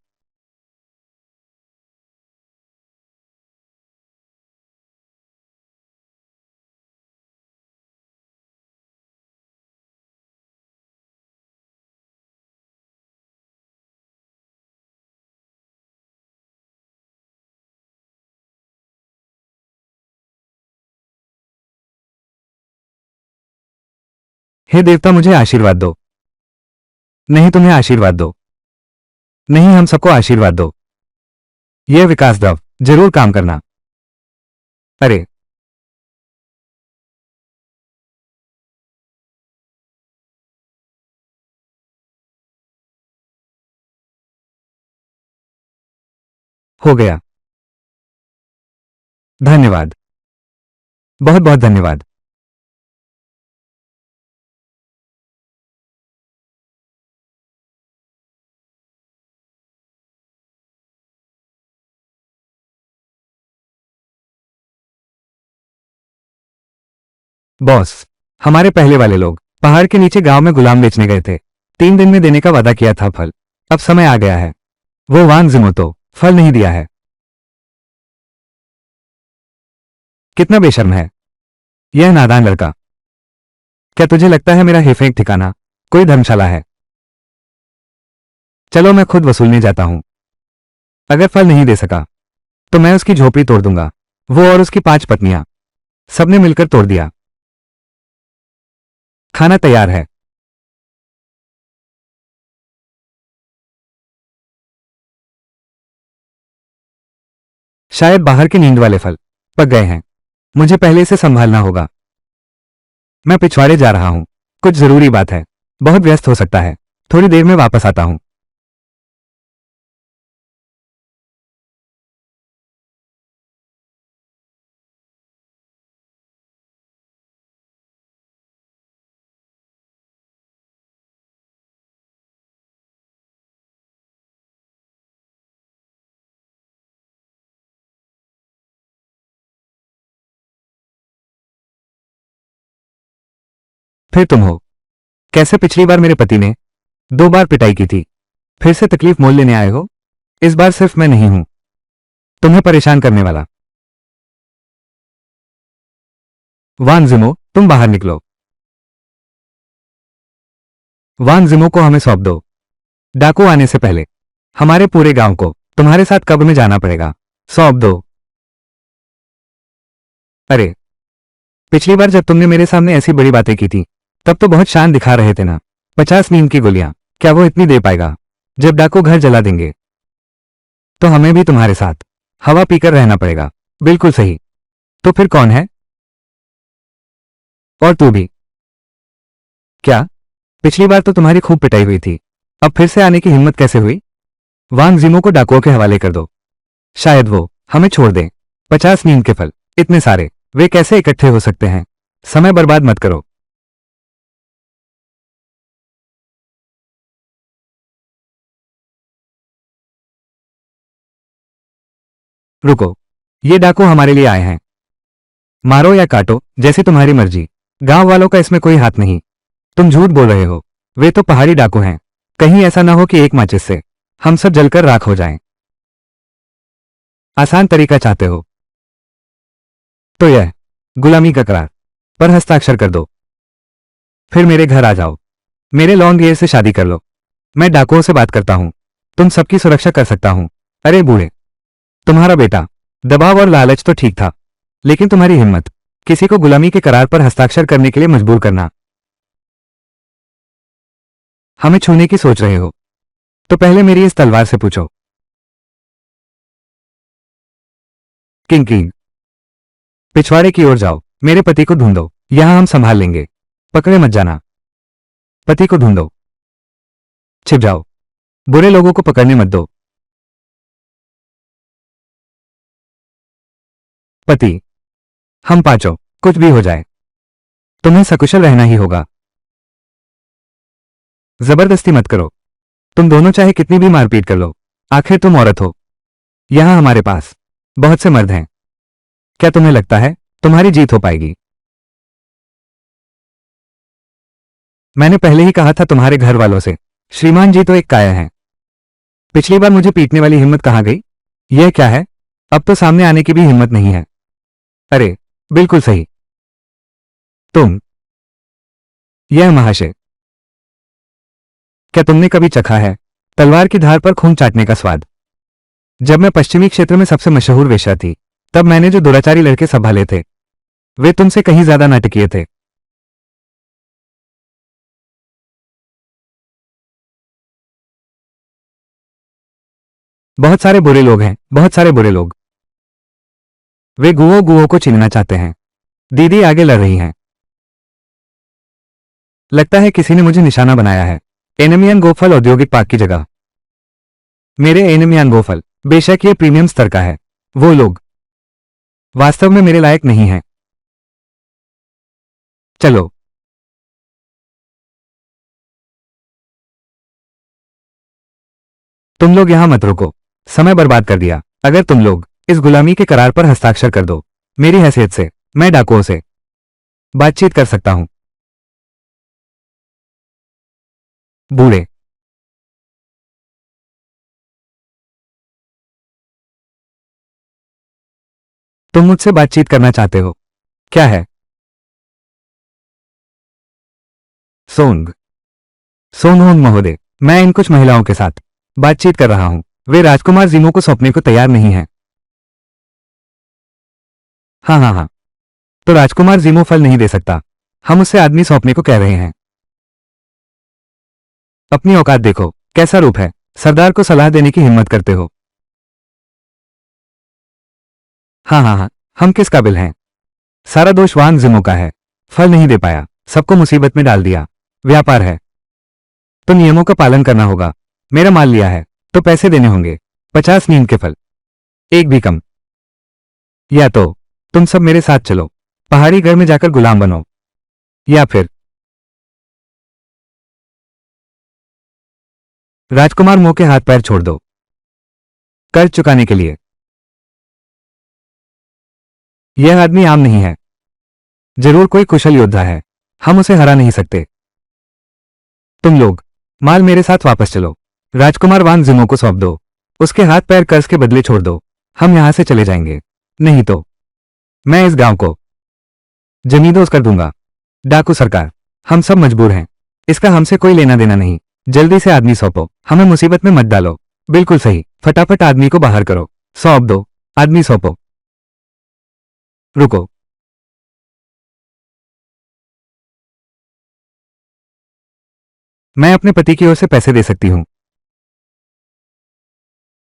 हे देवता, मुझे आशीर्वाद दो। नहीं, तुम्हें आशीर्वाद दो। नहीं, हम सबको आशीर्वाद दो। यह विकास द्रव जरूर काम करना। अरे, हो गया। धन्यवाद। बहुत बहुत धन्यवाद। बॉस, हमारे पहले वाले लोग पहाड़ के नीचे गांव में गुलाम बेचने गए थे। 3 दिन में देने का वादा किया था फल। अब समय आ गया है। वो वान जिमो तो फल नहीं दिया है। कितना बेशर्म है यह नादान लड़का। क्या तुझे लगता है मेरा हेफेंक ठिकाना कोई धर्मशाला है? चलो, मैं खुद वसूलने जाता हूं। अगर फल नहीं दे सका तो मैं उसकी झोपड़ी तोड़ दूंगा। वो और उसकी 5 पत्नियां सबने मिलकर तोड़ दिया। खाना तैयार है। शायद बाहर के नींद वाले फल पक गए हैं। मुझे पहले इसे संभालना होगा। मैं पिछवाड़े जा रहा हूं। कुछ जरूरी बात है। बहुत व्यस्त हो सकता है। थोड़ी देर में वापस आता हूं। फिर तुम हो। कैसे पिछली बार मेरे पति ने 2 बार पिटाई की थी, फिर से तकलीफ मोल लेने आए हो? इस बार सिर्फ मैं नहीं हूं तुम्हें परेशान करने वाला। वान जिमो, तुम बाहर निकलो। वान जिमो को हमें सौंप दो। डाकू आने से पहले हमारे पूरे गांव को तुम्हारे साथ कब्र में जाना पड़ेगा। सौंप दो। अरे, पिछली बार जब तुमने मेरे सामने ऐसी बड़ी बातें की थी तब तो बहुत शान दिखा रहे थे ना। 50 नींद की गोलियां, क्या वो इतनी दे पाएगा? जब डाकू घर जला देंगे तो हमें भी तुम्हारे साथ हवा पीकर रहना पड़ेगा। बिल्कुल सही। तो फिर कौन है? और तू भी। क्या? पिछली बार तो तुम्हारी खूब पिटाई हुई थी, अब फिर से आने की हिम्मत कैसे हुई? वांग जिमो को डाकुओं के हवाले कर दो। शायद वो हमें छोड़ दें। 50 नींद के फल, इतने सारे, वे कैसे इकट्ठे हो सकते हैं? समय बर्बाद मत करो। रुको, ये डाकू हमारे लिए आए हैं। मारो या काटो, जैसी तुम्हारी मर्जी। गांव वालों का इसमें कोई हाथ नहीं। तुम झूठ बोल रहे हो। वे तो पहाड़ी डाकू हैं। कहीं ऐसा ना हो कि एक माचिस से हम सब जलकर राख हो जाएं। आसान तरीका चाहते हो तो यह गुलामी का करार पर हस्ताक्षर कर दो। फिर मेरे घर आ जाओ। मेरे लॉन्ग ईयर से शादी कर लो। मैं डाकुओं से बात करता हूं। तुम सबकी सुरक्षा कर सकता हूं। अरे बूढ़े, तुम्हारा बेटा, दबाव और लालच तो ठीक था, लेकिन तुम्हारी हिम्मत किसी को गुलामी के करार पर हस्ताक्षर करने के लिए मजबूर करना। हमें छूने की सोच रहे हो तो पहले मेरी इस तलवार से पूछो। किंग किंग, पिछवाड़े की ओर जाओ। मेरे पति को ढूंढो। यहां हम संभाल लेंगे। पकड़े मत जाना। पति को ढूंढो। छिप जाओ। बुरे लोगों को पकड़ने मत दो। पति, हम पांचों, कुछ भी हो जाए तुम्हें सकुशल रहना ही होगा। जबरदस्ती मत करो। तुम दोनों चाहे कितनी भी मारपीट कर लो, आखिर तुम औरत हो। यहां हमारे पास बहुत से मर्द हैं। क्या तुम्हें लगता है तुम्हारी जीत हो पाएगी? मैंने पहले ही कहा था तुम्हारे घर वालों से, श्रीमान जी तो एक काया हैं। पिछली बार मुझे पीटने वाली हिम्मत कहां गई? यह क्या है? अब तो सामने आने की भी हिम्मत नहीं है। अरे, बिल्कुल सही। तुम, यह महाशय, क्या तुमने कभी चखा है तलवार की धार पर खून चाटने का स्वाद? जब मैं पश्चिमी क्षेत्र में सबसे मशहूर वेश्या थी, तब मैंने जो दुराचारी लड़के संभाले थे वे तुमसे कहीं ज्यादा नाटकीय थे। बहुत सारे बुरे लोग हैं, बहुत सारे बुरे लोग। वे गुओं गुओं को छीनना चाहते हैं। दीदी आगे लड़ रही हैं। लगता है किसी ने मुझे निशाना बनाया है। एनमियन गोफल औद्योगिक पार्क की जगह। मेरे एनमियन गोफल, बेशक ये प्रीमियम स्तर का है। वो लोग वास्तव में मेरे लायक नहीं हैं। चलो। तुम लोग यहां मत रुको। समय बर्बाद कर दिया। अगर तुम लोग इस गुलामी के करार पर हस्ताक्षर कर दो, मेरी हैसियत से मैं डाकुओं से बातचीत कर सकता हूं। बूढ़े, तुम मुझसे बातचीत करना चाहते हो? क्या है? सोंग, सोनहोंग महोदय, मैं इन कुछ महिलाओं के साथ बातचीत कर रहा हूं। वे राजकुमार जिमो को सौंपने को तैयार नहीं हैं। हाँ हाँ हाँ, तो राजकुमार जिमो फल नहीं दे सकता। हम उससे आदमी सौंपने को कह रहे हैं। अपनी औकात देखो, कैसा रूप है। सरदार को सलाह देने की हिम्मत करते हो। हाँ हाँ हाँ, हम किस काबिल हैं। सारा दोष वांग जिमो का है। फल नहीं दे पाया, सबको मुसीबत में डाल दिया। व्यापार है तो नियमों का पालन करना होगा। मेरा माल लिया है तो पैसे देने होंगे। 50 नीम के फल, एक भी कम। या तो तुम सब मेरे साथ चलो, पहाड़ी घर में जाकर गुलाम बनो, या फिर राजकुमार मोह के हाथ पैर छोड़ दो। कर्ज चुकाने के लिए। यह आदमी आम नहीं है, जरूर कोई कुशल योद्धा है। हम उसे हरा नहीं सकते। तुम लोग माल मेरे साथ वापस चलो। राजकुमार वांग जिमो को सौंप दो। उसके हाथ पैर कर्ज के बदले छोड़ दो। हम यहां से चले जाएंगे, नहीं तो मैं इस गांव को जमींदोज कर दूंगा। डाकू सरकार, हम सब मजबूर हैं। इसका हमसे कोई लेना देना नहीं। जल्दी से आदमी सौंपो, हमें मुसीबत में मत डालो। बिल्कुल सही, फटाफट आदमी को बाहर करो। सौंप दो, आदमी सौंपो। रुको, मैं अपने पति की ओर से पैसे दे सकती हूं।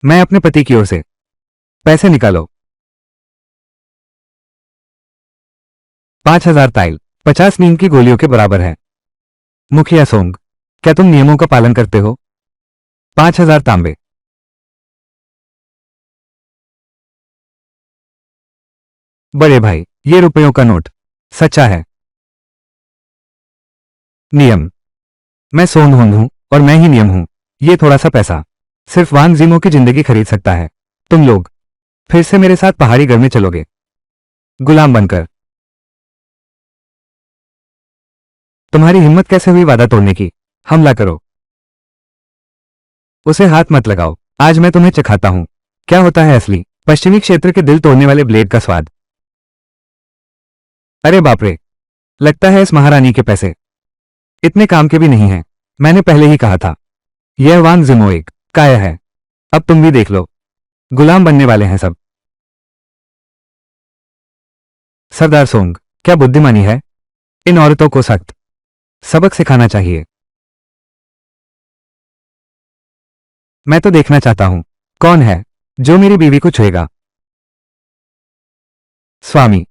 मैं अपने पति की ओर से पैसे निकालो। 5000 ताइल 50 नीम की गोलियों के बराबर है। मुखिया सोंग, क्या तुम नियमों का पालन करते हो। 5000 तांबे। बड़े भाई, ये रुपयों का नोट सच्चा है। नियम, मैं सोंग होंग हूं और मैं ही नियम हूं। ये थोड़ा सा पैसा सिर्फ वांग जिमो की जिंदगी खरीद सकता है। तुम लोग फिर से मेरे साथ पहाड़ी घर में चलोगे, गुलाम बनकर। तुम्हारी हिम्मत कैसे हुई वादा तोड़ने की। हमला करो। उसे हाथ मत लगाओ, आज मैं तुम्हें चखाता हूं क्या होता है असली पश्चिमी क्षेत्र के दिल तोड़ने वाले ब्लेड का स्वाद। अरे बाप रे, लगता है इस महारानी के पैसे इतने काम के भी नहीं हैं। मैंने पहले ही कहा था, यह वांग जिमो एक काया है। अब तुम भी देख लो, गुलाम बनने वाले हैं सब। सरदार सोंग, क्या बुद्धिमानी है। इन औरतों को सख्त सबक सिखाना चाहिए। मैं तो देखना चाहता हूं, कौन है जो मेरी बीवी को छुएगा। स्वामी,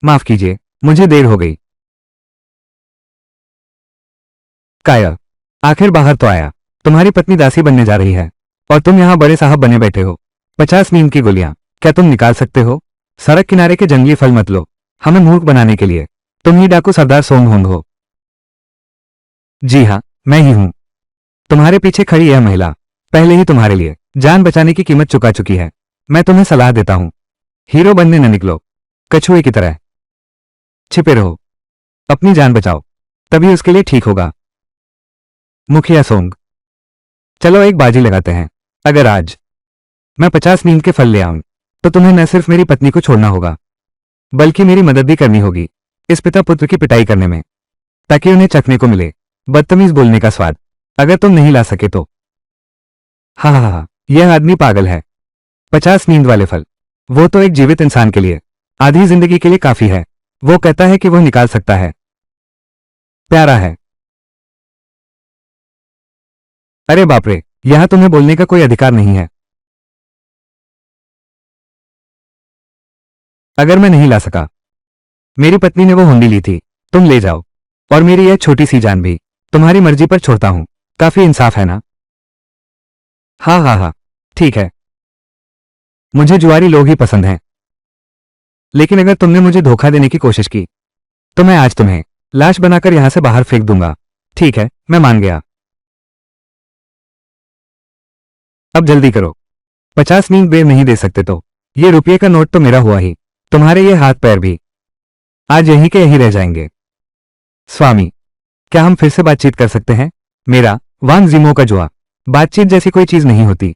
माफ कीजिए, मुझे देर हो गई। काया, आखिर बाहर तो आया। तुम्हारी पत्नी दासी बनने जा रही है और तुम यहां बड़े साहब बने बैठे हो। 50 नीम की गोलियां क्या तुम निकाल सकते हो। सड़क किनारे के जंगली फल मत लो हमें मूर्ख बनाने के लिए। तुम ही डाकू सरदार सोंग होंग हो। जी हाँ, मैं ही हूं। तुम्हारे पीछे खड़ी यह महिला पहले ही तुम्हारे लिए जान बचाने की कीमत चुका चुकी है। मैं तुम्हें सलाह देता हूं, हीरो बनने न निकलो, कछुए की तरह छिपे रहो। अपनी जान बचाओ, तभी उसके लिए ठीक होगा। मुखिया सोंग, चलो एक बाजी लगाते हैं। अगर आज मैं 50 नीम के फल ले आऊं तो तुम्हें न सिर्फ मेरी पत्नी को छोड़ना होगा बल्कि मेरी मदद भी करनी होगी इस पिता पुत्र की पिटाई करने में, ताकि उन्हें चखने को मिले बदतमीज बोलने का स्वाद। अगर तुम नहीं ला सके तो हा हा हा, यह आदमी पागल है। 50 नींद वाले फल, वो तो एक जीवित इंसान के लिए आधी जिंदगी के लिए काफी है। वो कहता है कि वो निकाल सकता है। प्यारा है। अरे बाप रे, यहां तुम्हें बोलने का कोई अधिकार नहीं है। अगर मैं नहीं ला सका, मेरी पत्नी ने वो हुंडी ली थी, तुम ले जाओ। और मेरी यह छोटी सी जान भी तुम्हारी मर्जी पर छोड़ता हूं। काफी इंसाफ है ना। हाँ हाँ हाँ, ठीक है। मुझे जुआरी लोग ही पसंद हैं। लेकिन अगर तुमने मुझे धोखा देने की कोशिश की तो मैं आज तुम्हें लाश बनाकर यहां से बाहर फेंक दूंगा। ठीक है, मैं मान गया। अब जल्दी करो, 50 नींद बेर नहीं दे सकते तो ये रुपये का नोट तो मेरा हुआ ही, तुम्हारे ये हाथ पैर भी आज यहीं के यहीं रह जाएंगे। स्वामी, क्या हम फिर से बातचीत कर सकते हैं। मेरा वांग जिमो का जुआ बातचीत जैसी कोई चीज नहीं होती।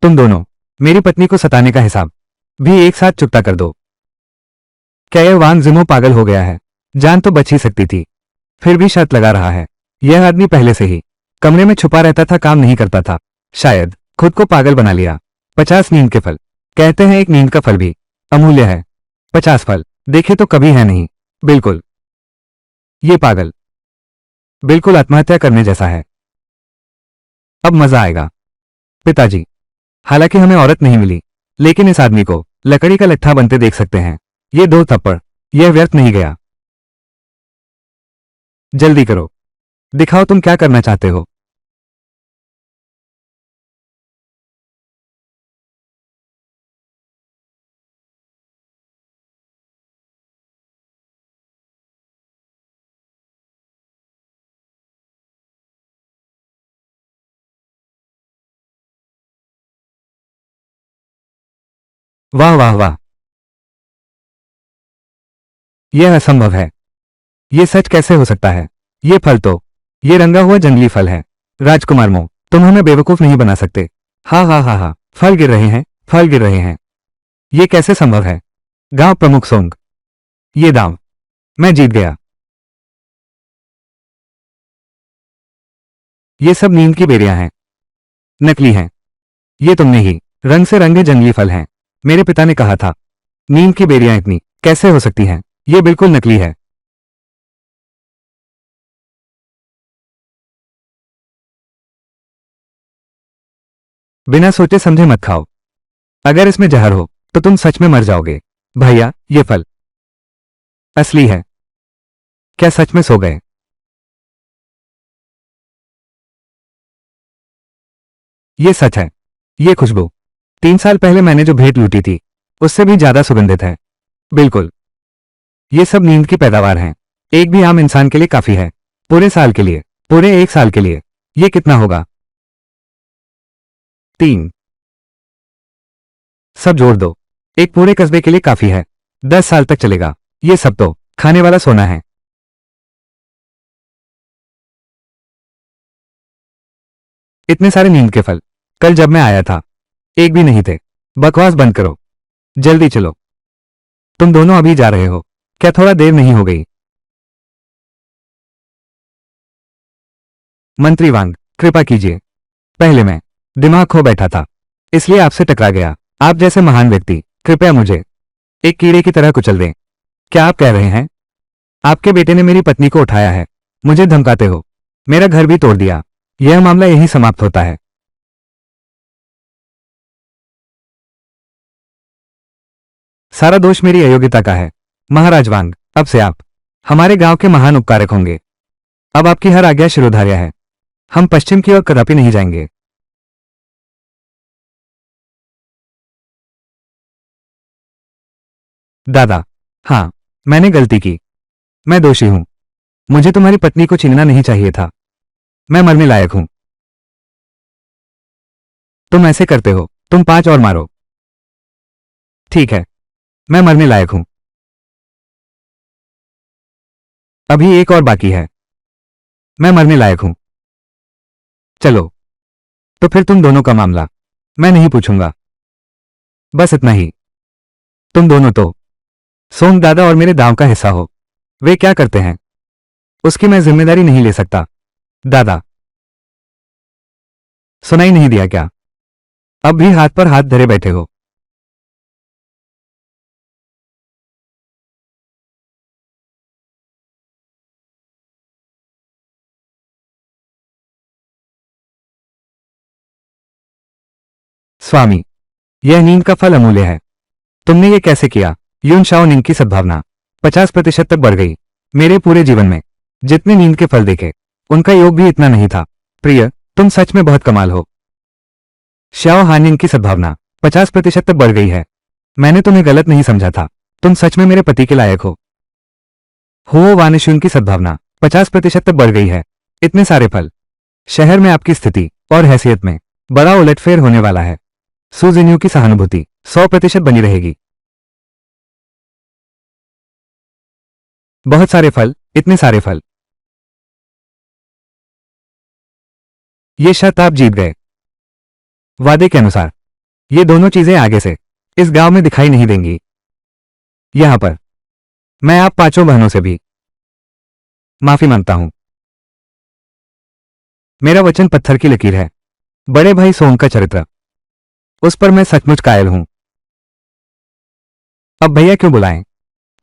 तुम दोनों मेरी पत्नी को सताने का हिसाब भी एक साथ चुकता कर दो। क्या यह वांग जिमो पागल हो गया है। जान तो बच ही सकती थी। फिर भी शर्त लगा रहा है। यह आदमी पहले से ही कमरे में छुपा रहता था, काम नहीं करता था, शायद खुद को पागल बना लिया। 50 नींद के फल। कहते हैं एक नींद का फल भी अमूल्य है। 50 फल देखे तो कभी है नहीं। बिल्कुल, ये पागल, बिल्कुल आत्महत्या करने जैसा है। अब मजा आएगा। पिताजी, हालांकि हमें औरत नहीं मिली, लेकिन इस आदमी को लकड़ी का लट्ठा बनते देख सकते हैं। ये 2 थप्पड़, यह व्यर्थ नहीं गया। जल्दी करो, दिखाओ तुम क्या करना चाहते हो। वाह वाह वाह, यह असंभव है। ये सच कैसे हो सकता है। ये फल तो, ये रंगा हुआ जंगली फल है। राजकुमार मो, तुम हमें बेवकूफ नहीं बना सकते। हा हा हा हा, फल गिर रहे हैं, फल गिर रहे हैं। ये कैसे संभव है। गांव प्रमुख सोंग, ये दांव, मैं जीत गया। ये सब नींद की बेरियां हैं, नकली हैं। ये तुमने ही रंग से रंगे जंगली फल हैं। मेरे पिता ने कहा था, नींद की बेरियां इतनी कैसे हो सकती हैं। ये बिल्कुल नकली है। बिना सोचे समझे मत खाओ। अगर इसमें जहर हो तो तुम सच में मर जाओगे। भैया, ये फल असली है। क्या सच में सो गए। ये सच है। ये खुशबू 3 साल पहले मैंने जो भेंट लूटी थी, उससे भी ज्यादा सुगंधित है। बिल्कुल, ये सब नींद की पैदावार हैं। एक भी आम इंसान के लिए काफी है। पूरे साल के लिए, पूरे 1 साल के लिए। ये कितना होगा। 3, सब जोड़ दो। एक पूरे कस्बे के लिए काफी है। 10 साल तक चलेगा। ये सब तो खाने वाला सोना है। इतने सारे नींद के फल, कल जब मैं आया था एक भी नहीं थे। बकवास बंद करो, जल्दी चलो। तुम दोनों अभी जा रहे हो, क्या थोड़ा देर नहीं हो गई। मंत्री वांग, कृपा कीजिए। पहले मैं दिमाग खो बैठा था, इसलिए आपसे टकरा गया। आप जैसे महान व्यक्ति कृपया मुझे एक कीड़े की तरह कुचल दें। क्या आप कह रहे हैं, आपके बेटे ने मेरी पत्नी को उठाया है, मुझे धमकाते हो, मेरा घर भी तोड़ दिया। यह मामला यहीं समाप्त होता है। सारा दोष मेरी अयोग्यता का है। महाराज वांग, अब से आप हमारे गांव के महान उपकारक होंगे। अब आपकी हर आज्ञा शिरोधार्य है। हम पश्चिम की ओर कदापि नहीं जाएंगे। दादा, हाँ, मैंने गलती की। मैं दोषी हूं। मुझे तुम्हारी पत्नी को छीनना नहीं चाहिए था। मैं मरने लायक हूं। तुम ऐसे करते हो, तुम 5 और मारो। ठीक है, मैं मरने लायक हूं। अभी एक और बाकी है। मैं मरने लायक हूं। चलो, तो फिर तुम दोनों का मामला मैं नहीं पूछूंगा। बस इतना ही। तुम दोनों तो सोंग दादा और मेरे दांव का हिस्सा हो। वे क्या करते हैं, उसकी मैं जिम्मेदारी नहीं ले सकता। दादा, सुनाई नहीं दिया क्या। अब भी हाथ पर हाथ धरे बैठे हो। स्वामी, यह नींद का फल अमूल्य है। तुमने ये कैसे किया। यून शाओ नींद की सद्भावना 50% तक बढ़ गई। मेरे पूरे जीवन में जितने नींद के फल देखे, उनका योग भी इतना नहीं था। प्रिय, तुम सच में बहुत कमाल हो। श्याओ हानिंग की सद्भावना 50% तक बढ़ गई है। मैंने तुम्हें गलत नहीं समझा था। तुम सच में मेरे पति के लायक हो। हुओ वानिशुन की सद्भावना 50% तक बढ़ गई है। इतने सारे फल, शहर में आपकी स्थिति और हैसियत में बड़ा उलटफेर होने वाला है। सुजिन्यू की सहानुभूति 100% बनी रहेगी। बहुत सारे फल, इतने सारे फल। ये शर्त आप जीत गए। वादे के अनुसार ये दोनों चीजें आगे से इस गांव में दिखाई नहीं देंगी। यहां पर मैं आप 5 बहनों से भी माफी मांगता हूं। मेरा वचन पत्थर की लकीर है। बड़े भाई सोम का चरित्र, उस पर मैं सचमुच कायल हूं। अब भैया क्यों बुलाएं?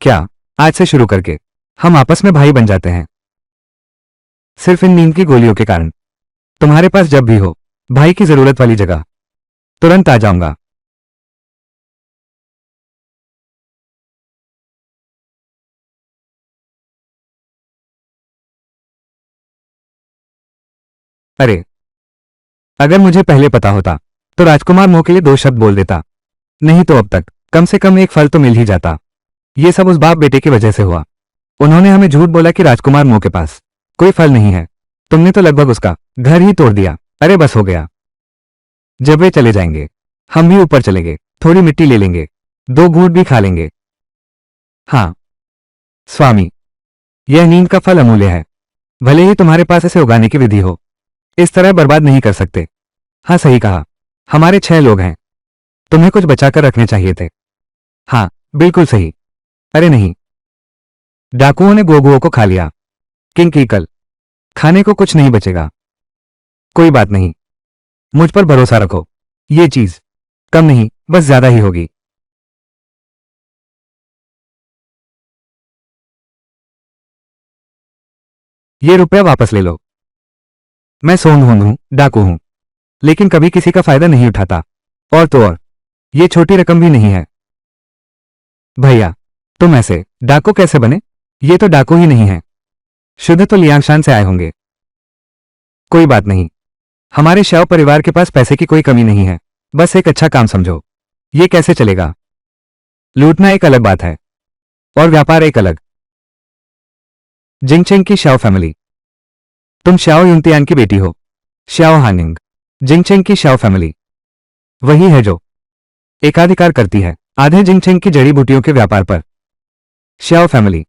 क्या आज से शुरू करके हम आपस में भाई बन जाते हैं? सिर्फ इन नींद की गोलियों के कारण। तुम्हारे पास जब भी हो भाई की जरूरत वाली जगह, तुरंत आ जाऊंगा। अरे, अगर मुझे पहले पता होता तो राजकुमार मोह के लिए दो शब्द बोल देता। नहीं तो अब तक कम से कम एक फल तो मिल ही जाता। ये सब उस बाप बेटे की वजह से हुआ। उन्होंने हमें झूठ बोला कि राजकुमार मोह के पास कोई फल नहीं है। तुमने तो लगभग उसका घर ही तोड़ दिया। अरे बस हो गया। जब वे चले जाएंगे हम भी ऊपर चलेंगे, थोड़ी मिट्टी ले लेंगे, दो घूंट भी खा लेंगे। हाँ स्वामी, यह नींद का फल अमूल्य है। भले ही तुम्हारे पास इसे उगाने की विधि हो, इस तरह बर्बाद नहीं कर सकते। हाँ सही कहा। हमारे 6 लोग हैं, तुम्हें कुछ बचाकर रखने चाहिए थे। हाँ बिल्कुल सही। अरे नहीं, डाकुओं ने गोगुओं को खा लिया। किंग कल खाने को कुछ नहीं बचेगा। कोई बात नहीं, मुझ पर भरोसा रखो। ये चीज कम नहीं, बस ज्यादा ही होगी। ये रुपया वापस ले लो। मैं सोन हूं, डाकू हूं, लेकिन कभी किसी का फायदा नहीं उठाता। और तो और, ये छोटी रकम भी नहीं है। भैया, तुम ऐसे डाकू कैसे बने? ये तो डाकू ही नहीं है। शुद्ध तो लियांशान से आए होंगे। कोई बात नहीं, हमारे शाओ परिवार के पास पैसे की कोई कमी नहीं है। बस एक अच्छा काम समझो। ये कैसे चलेगा? लूटना एक अलग बात है और व्यापार एक अलग। जिंगचेंग की शाओ फैमिली। तुम शाओ युनतियान की बेटी हो। शाओ हानिंग, जिंगचेंग की शाओ फैमिली वही है जो एकाधिकार करती है आधे जिंगचेंग की जड़ी बूटियों के व्यापार पर। शाओ फैमिली,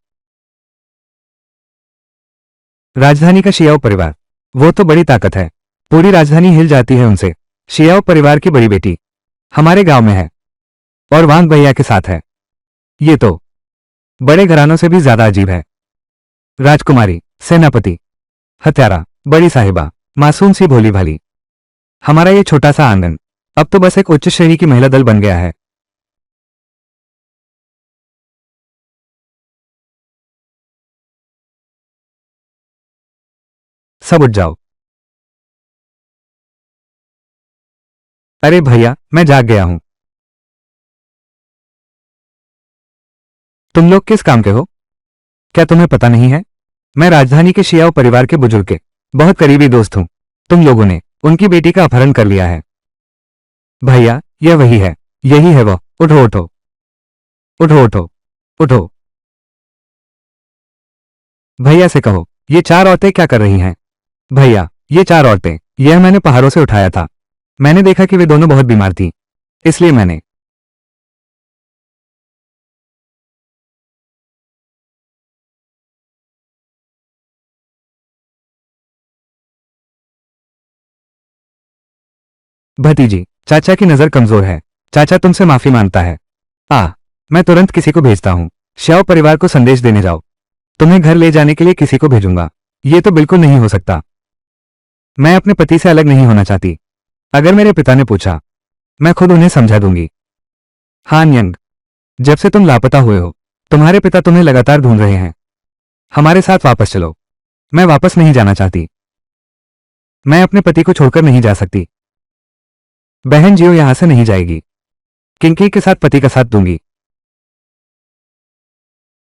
राजधानी का शियाओ परिवार, वो तो बड़ी ताकत है। पूरी राजधानी हिल जाती है उनसे। शियाओ परिवार की बड़ी बेटी हमारे गांव में है और वांग भैया के साथ है। ये तो बड़े घरानों से भी ज्यादा अजीब है। राजकुमारी, सेनापति, हत्यारा, बड़ी साहिबा, मासूम सी भोली भाली। हमारा ये छोटा सा आंगन अब तो बस एक उच्च श्रेणी की महिला दल बन गया है। सब उठ जाओ। अरे भैया, मैं जाग गया हूं। तुम लोग किस काम के हो? क्या तुम्हें पता नहीं है? मैं राजधानी के शियाओ परिवार के बुजुर्ग के बहुत करीबी दोस्त हूं। तुम लोगों ने उनकी बेटी का अपहरण कर लिया है। भैया, यह वही है, यही है वो। उठो उठो, उठो उठो, उठो। भैया से कहो ये 4 औरतें क्या कर रही हैं। भैया, ये 4 औरतें, यह मैंने पहाड़ों से उठाया था। मैंने देखा कि वे दोनों बहुत बीमार थीं, इसलिए मैंने। भतीजी, चाचा की नजर कमजोर है। चाचा तुमसे माफी मांगता है। मैं तुरंत किसी को भेजता हूं। श्याओ परिवार को संदेश देने जाओ। तुम्हें घर ले जाने के लिए किसी को भेजूंगा। ये तो बिल्कुल नहीं हो सकता। मैं अपने पति से अलग नहीं होना चाहती। अगर मेरे पिता ने पूछा, मैं खुद उन्हें समझा दूंगी। हान यंग, जब से तुम लापता हुए हो, तुम्हारे पिता तुम्हें लगातार ढूंढ रहे हैं। हमारे साथ वापस चलो। मैं वापस नहीं जाना चाहती। मैं अपने पति को छोड़कर नहीं जा सकती। बहन जियो यहां से नहीं जाएगी। किंकी के साथ पति का साथ दूंगी।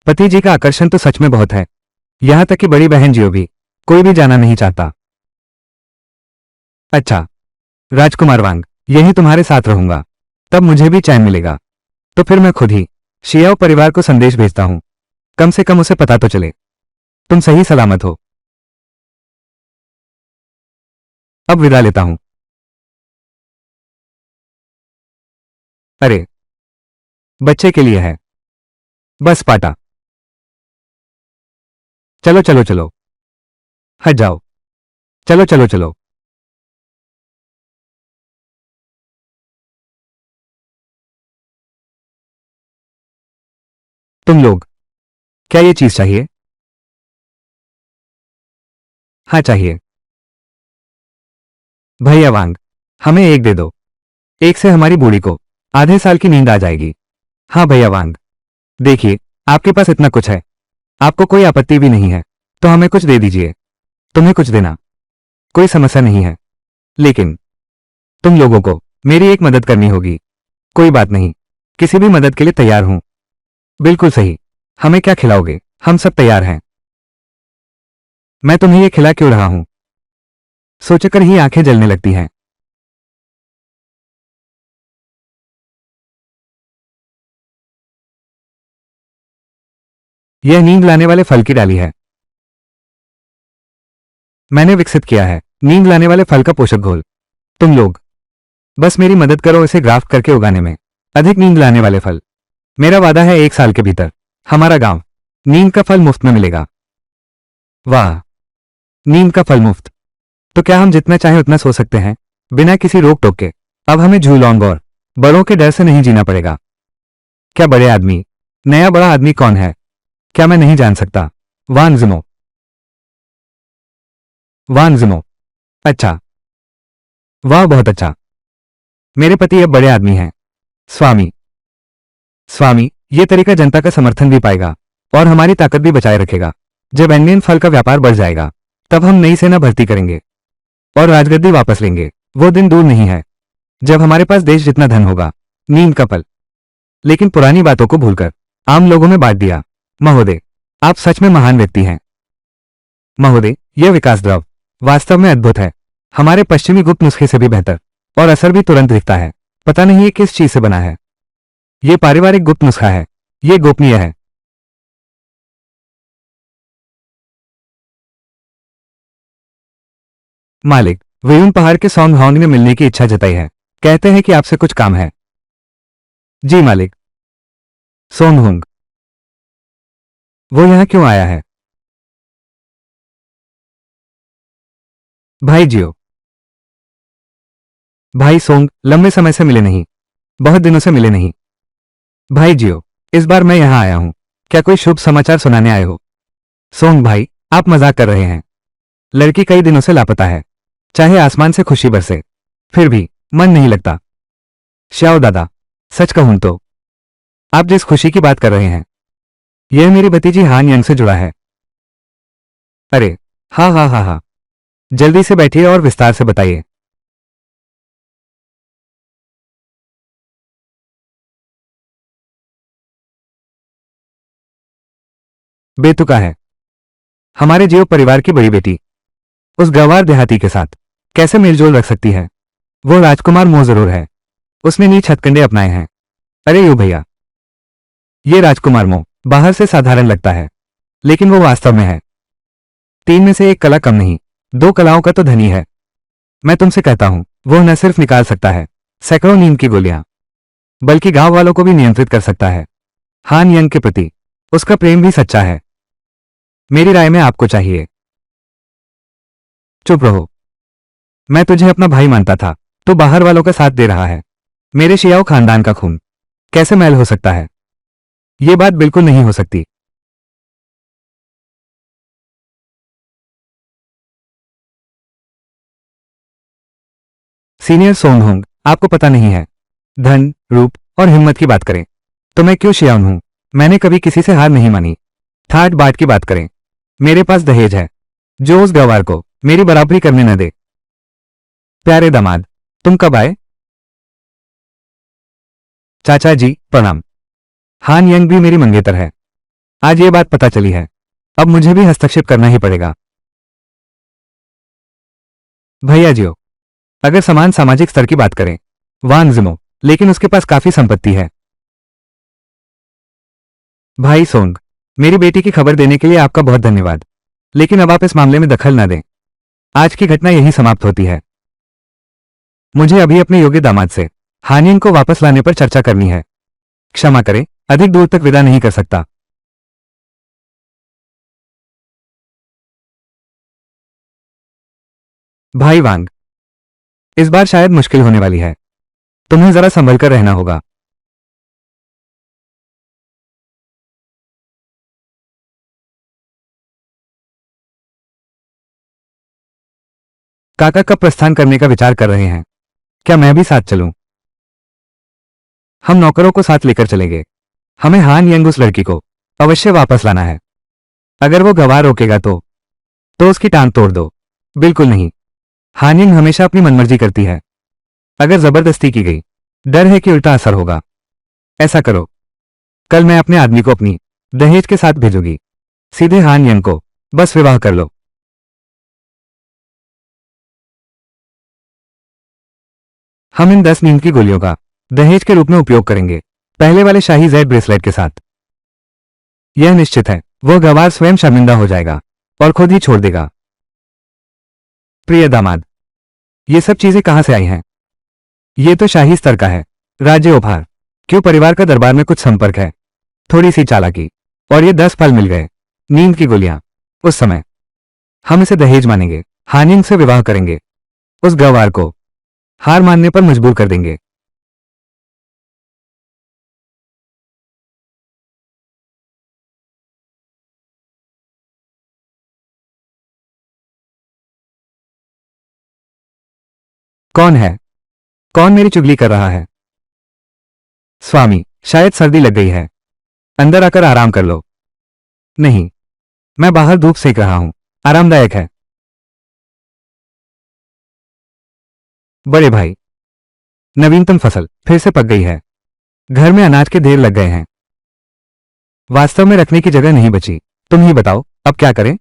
पति जी का आकर्षण तो सच में बहुत है। यहां तक कि बड़ी बहन जियो भी कोई भी जाना नहीं चाहता। अच्छा, राजकुमार वांग, यही तुम्हारे साथ रहूंगा। तब मुझे भी चैन मिलेगा। तो फिर मैं खुद ही शियाओ परिवार को संदेश भेजता हूं। कम से कम उसे पता तो चले तुम सही सलामत हो। अब विदा लेता हूं। अरे, बच्चे के लिए है। बस पाटा। चलो चलो चलो, हट जाओ। चलो चलो चलो। तुम लोग, क्या ये चीज चाहिए? हाँ चाहिए। भैया वांग, हमें एक दे दो। एक से हमारी बूढ़ी को आधे साल की नींद आ जाएगी। हाँ भैया वांग, देखिए, आपके पास इतना कुछ है, आपको कोई आपत्ति भी नहीं है, तो हमें कुछ दे दीजिए। तुम्हें कुछ देना कोई समस्या नहीं है, लेकिन तुम लोगों को मेरी एक मदद करनी होगी। कोई बात नहीं, किसी भी मदद के लिए तैयार हूं। बिल्कुल सही। हमें क्या खिलाओगे? हम सब तैयार हैं। मैं तुम्हें ये खिला क्यों रहा हूं, सोचकर ही आंखें जलने लगती हैं। यह नींद लाने वाले फल की डाली है। मैंने विकसित किया है नींद लाने वाले फल का पोषक घोल। तुम लोग बस मेरी मदद करो इसे ग्राफ्ट करके उगाने में। अधिक नींद लाने वाले फल। मेरा वादा है 1 साल के भीतर हमारा गांव नींद का फल मुफ्त में मिलेगा। वाह, नींद का फल मुफ्त? तो क्या हम जितना चाहें उतना सो सकते हैं बिना किसी रोक टोक के? अब हमें झूलौंग और बड़ों के डर से नहीं जीना पड़ेगा। क्या बड़े आदमी? नया बड़ा आदमी कौन है? क्या मैं नहीं जान सकता? वान जिमो। वान जिमो। अच्छा। वाह बहुत अच्छा। मेरे पति अब बड़े आदमी हैं। स्वामी। स्वामी, ये तरीका जनता का समर्थन भी पाएगा और हमारी ताकत भी बचाए रखेगा। जब एनियन फल का व्यापार बढ़ जाएगा तब हम नई सेना भर्ती करेंगे और राजगद्दी वापस लेंगे। वो दिन दूर नहीं है जब हमारे पास देश जितना धन होगा। नींद का फल। लेकिन पुरानी बातों को भूलकर आम लोगों में बांट दिया। महोदय, आप सच में महान व्यक्ति हैं। महोदय, यह विकास द्रव वास्तव में अद्भुत है। हमारे पश्चिमी गुप्त नुस्खे से भी बेहतर और असर भी तुरंत दिखता है। पता नहीं ये किस चीज से बना है। ये पारिवारिक गुप्त नुस्खा है। ये गोपनीय है। मालिक, वेयुन पहाड़ के सॉन्ग हॉन्ग ने मिलने की इच्छा जताई है। कहते हैं कि आपसे कुछ काम है। जी मालिक। सोंगहुंग, वो यहाँ क्यों आया है? भाई जियो। भाई सोंग, लंबे समय से मिले नहीं। बहुत दिनों से मिले नहीं। भाई जियो, इस बार मैं यहाँ आया हूँ। क्या कोई शुभ समाचार सुनाने आए हो? सोंग भाई, आप मजाक कर रहे हैं। लड़की कई दिनों से लापता है। चाहे आसमान से खुशी बरसे, फिर भी मन नहीं लगता। श्याओ दादा, सच कहूं तो आप जिस खुशी की बात कर रहे हैं, यह मेरी भतीजी हान यंग से जुड़ा है। अरे, हाँ हाँ हाँ हाँ, जल्दी से बैठिए और विस्तार से बताइए। बेतुका है। हमारे जियो परिवार की बड़ी बेटी उस गंवार देहाती के साथ कैसे मेलजोल रख सकती है? वो राजकुमार मोह जरूर है। उसने नीच हथकंडे अपनाए हैं। अरे यू भैया, ये राजकुमार मोह बाहर से साधारण लगता है, लेकिन वो वास्तव में है। 3 में से 1 कला कम नहीं, 2 कलाओं का तो धनी है। मैं तुमसे कहता हूं, वो न सिर्फ निकाल सकता है सैकड़ों नींद की गोलियां, बल्कि गांव वालों को भी नियंत्रित कर सकता है। हान यंग के प्रति उसका प्रेम भी सच्चा है। मेरी राय में आपको चाहिए। चुप रहो। मैं तुझे अपना भाई मानता था, तो बाहर वालों का साथ दे रहा है। मेरे शियाओ खानदान का खून कैसे मैल हो सकता है? ये बात बिल्कुल नहीं हो सकती। सीनियर सोनहोंग, आपको पता नहीं है। धन, रूप और हिम्मत की बात करें तो मैं क्यों शियान हूं? मैंने कभी किसी से हार नहीं मानी। ठाट बाट की बात करें, मेरे पास दहेज है जो उस गवार को मेरी बराबरी करने न दे। प्यारे दामाद, तुम कब आए? चाचा जी प्रणाम। हान यंग भी मेरी मंगेतर है। आज ये बात पता चली है। अब मुझे भी हस्तक्षेप करना ही पड़ेगा। भैया जियो, अगर समान सामाजिक स्तर की बात करें, वान जिमो, लेकिन उसके पास काफी संपत्ति है। भाई सोंग, मेरी बेटी की खबर देने के लिए आपका बहुत धन्यवाद, लेकिन अब आप इस मामले में दखल न दें। आज की घटना यहीं समाप्त होती है। मुझे अभी अपने योग्य दामाद से हानियन को वापस लाने पर चर्चा करनी है। क्षमा करें, अधिक दूर तक विदा नहीं कर सकता। भाई वांग, इस बार शायद मुश्किल होने वाली है। तुम्हें जरा संभल कर रहना होगा। काका कब प्रस्थान करने का विचार कर रहे हैं? क्या मैं भी साथ चलूं? हम नौकरों को साथ लेकर चलेंगे। हमें हान यंग उस लड़की को अवश्य वापस लाना है। अगर वो गवाह रोकेगा तो उसकी टांग तोड़ दो। बिल्कुल नहीं। हान यंग हमेशा अपनी मनमर्जी करती है। अगर जबरदस्ती की गई, डर है कि उल्टा असर होगा। ऐसा करो, कल मैं अपने आदमी को अपनी दहेज के साथ भेजूंगी। सीधे हान यंग को बस विवाह कर लो। हम इन 10 नींद की गोलियों का दहेज के रूप में उपयोग करेंगे, पहले वाले शाही जेड ब्रेसलेट के साथ। यह निश्चित है, वह गवार स्वयं शर्मिंदा हो जाएगा और खुद ही छोड़ देगा। प्रिय दामाद, ये सब चीजें कहां से आई हैं? ये तो शाही स्तर का है। राज्य उपहार। क्यों परिवार का दरबार में कुछ संपर्क है, थोड़ी सी चालाकी, और ये 10 फल मिल गए। नींद की गोलियां। उस समय हम इसे दहेज मानेंगे, हानिंग से विवाह करेंगे, उस गवार को हार मानने पर मजबूर कर देंगे। कौन है? कौन मेरी चुगली कर रहा है? स्वामी, शायद सर्दी लग गई है। अंदर आकर आराम कर लो। नहीं, मैं बाहर धूप सेक रहा हूं, आरामदायक है। बड़े भाई, नवीनतम फसल फिर से पक गई है। घर में अनाज के ढेर लग गए हैं। वास्तव में रखने की जगह नहीं बची। तुम ही बताओ, अब क्या करें?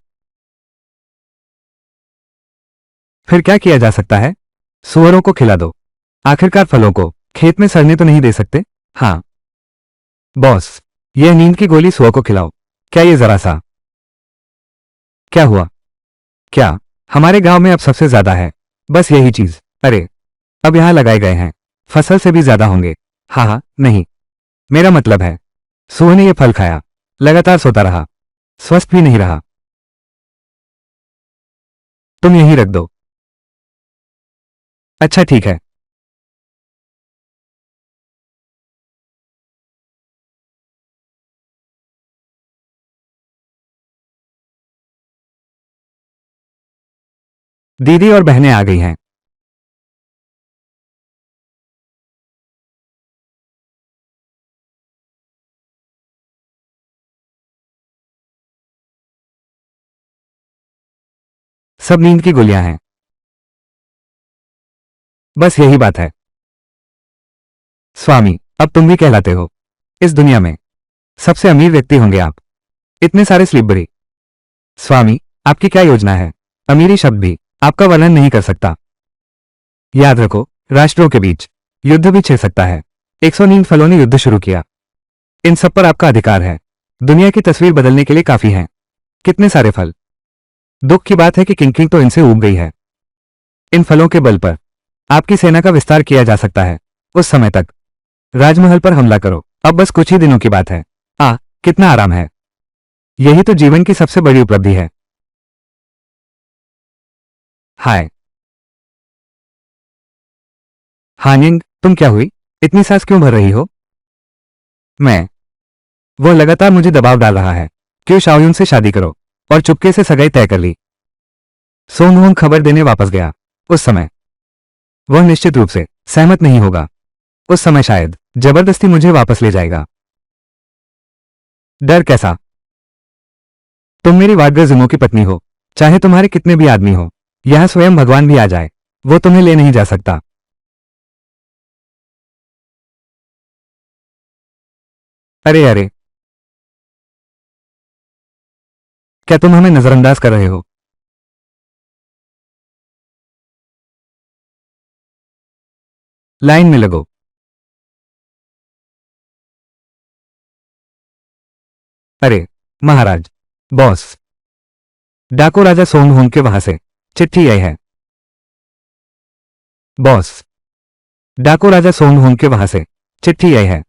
फिर क्या किया जा सकता है? सुअरों को खिला दो। आखिरकार फलों को खेत में सड़ने तो नहीं दे सकते। हाँ बॉस, यह नींद की गोली सुअर को खिलाओ। क्या ये जरा सा? क्या हुआ? क्या हमारे गांव में अब सबसे ज्यादा है? बस यही चीज। अरे, अब यहां लगाए गए हैं, फसल से भी ज्यादा होंगे। हाँ हाँ, नहीं, मेरा मतलब है सुअर ने यह फल खाया, लगातार सोता रहा, स्वस्थ भी नहीं रहा। तुम यहीं रख दो। अच्छा ठीक है। दीदी और बहनें आ गई हैं। सब नींद की गोलियां हैं। बस यही बात है। स्वामी, अब तुम भी कहलाते हो। इस दुनिया में सबसे अमीर व्यक्ति होंगे आप। इतने सारे स्लीपरी। स्वामी, आपकी क्या योजना है? अमीरी शब्द भी आपका वर्णन नहीं कर सकता। याद रखो, राष्ट्रों के बीच युद्ध भी छिड़ सकता है। 100 नींद फलों ने युद्ध शुरू किया। इन सब पर आपका अधिकार है। दुनिया की तस्वीर बदलने के लिए काफी हैं। कितने सारे फल। दुख की बात है कि किंग तो इनसे ऊब गई है। इन फलों के बल पर आपकी सेना का विस्तार किया जा सकता है। उस समय तक राजमहल पर हमला करो। अब बस कुछ ही दिनों की बात है। कितना आराम है। यही तो जीवन की सबसे बड़ी उपलब्धि है। हाय हानिंग, तुम क्या हुई? इतनी सांस क्यों भर रही हो? मैं वह लगातार मुझे दबाव डाल रहा है। क्यों शाओयुन से शादी करो और चुपके से सगाई तय कर ली। सोंगहोंग खबर देने वापस गया। उस समय वह निश्चित रूप से सहमत नहीं होगा। उस समय शायद जबरदस्ती मुझे वापस ले जाएगा। डर कैसा? तुम मेरी वाग्रजिमो की पत्नी हो, चाहे तुम्हारे कितने भी आदमी हो। यहां स्वयं भगवान भी आ जाए, वो तुम्हें ले नहीं जा सकता। अरे अरे, क्या तुम हमें नजरअंदाज कर रहे हो? लाइन में लगो। अरे महाराज, बॉस, डाको राजा सोंगहोंग के वहां से चिट्ठी आई है। बॉस, डाको राजा सोंगहोंग के वहां से चिट्ठी आई है।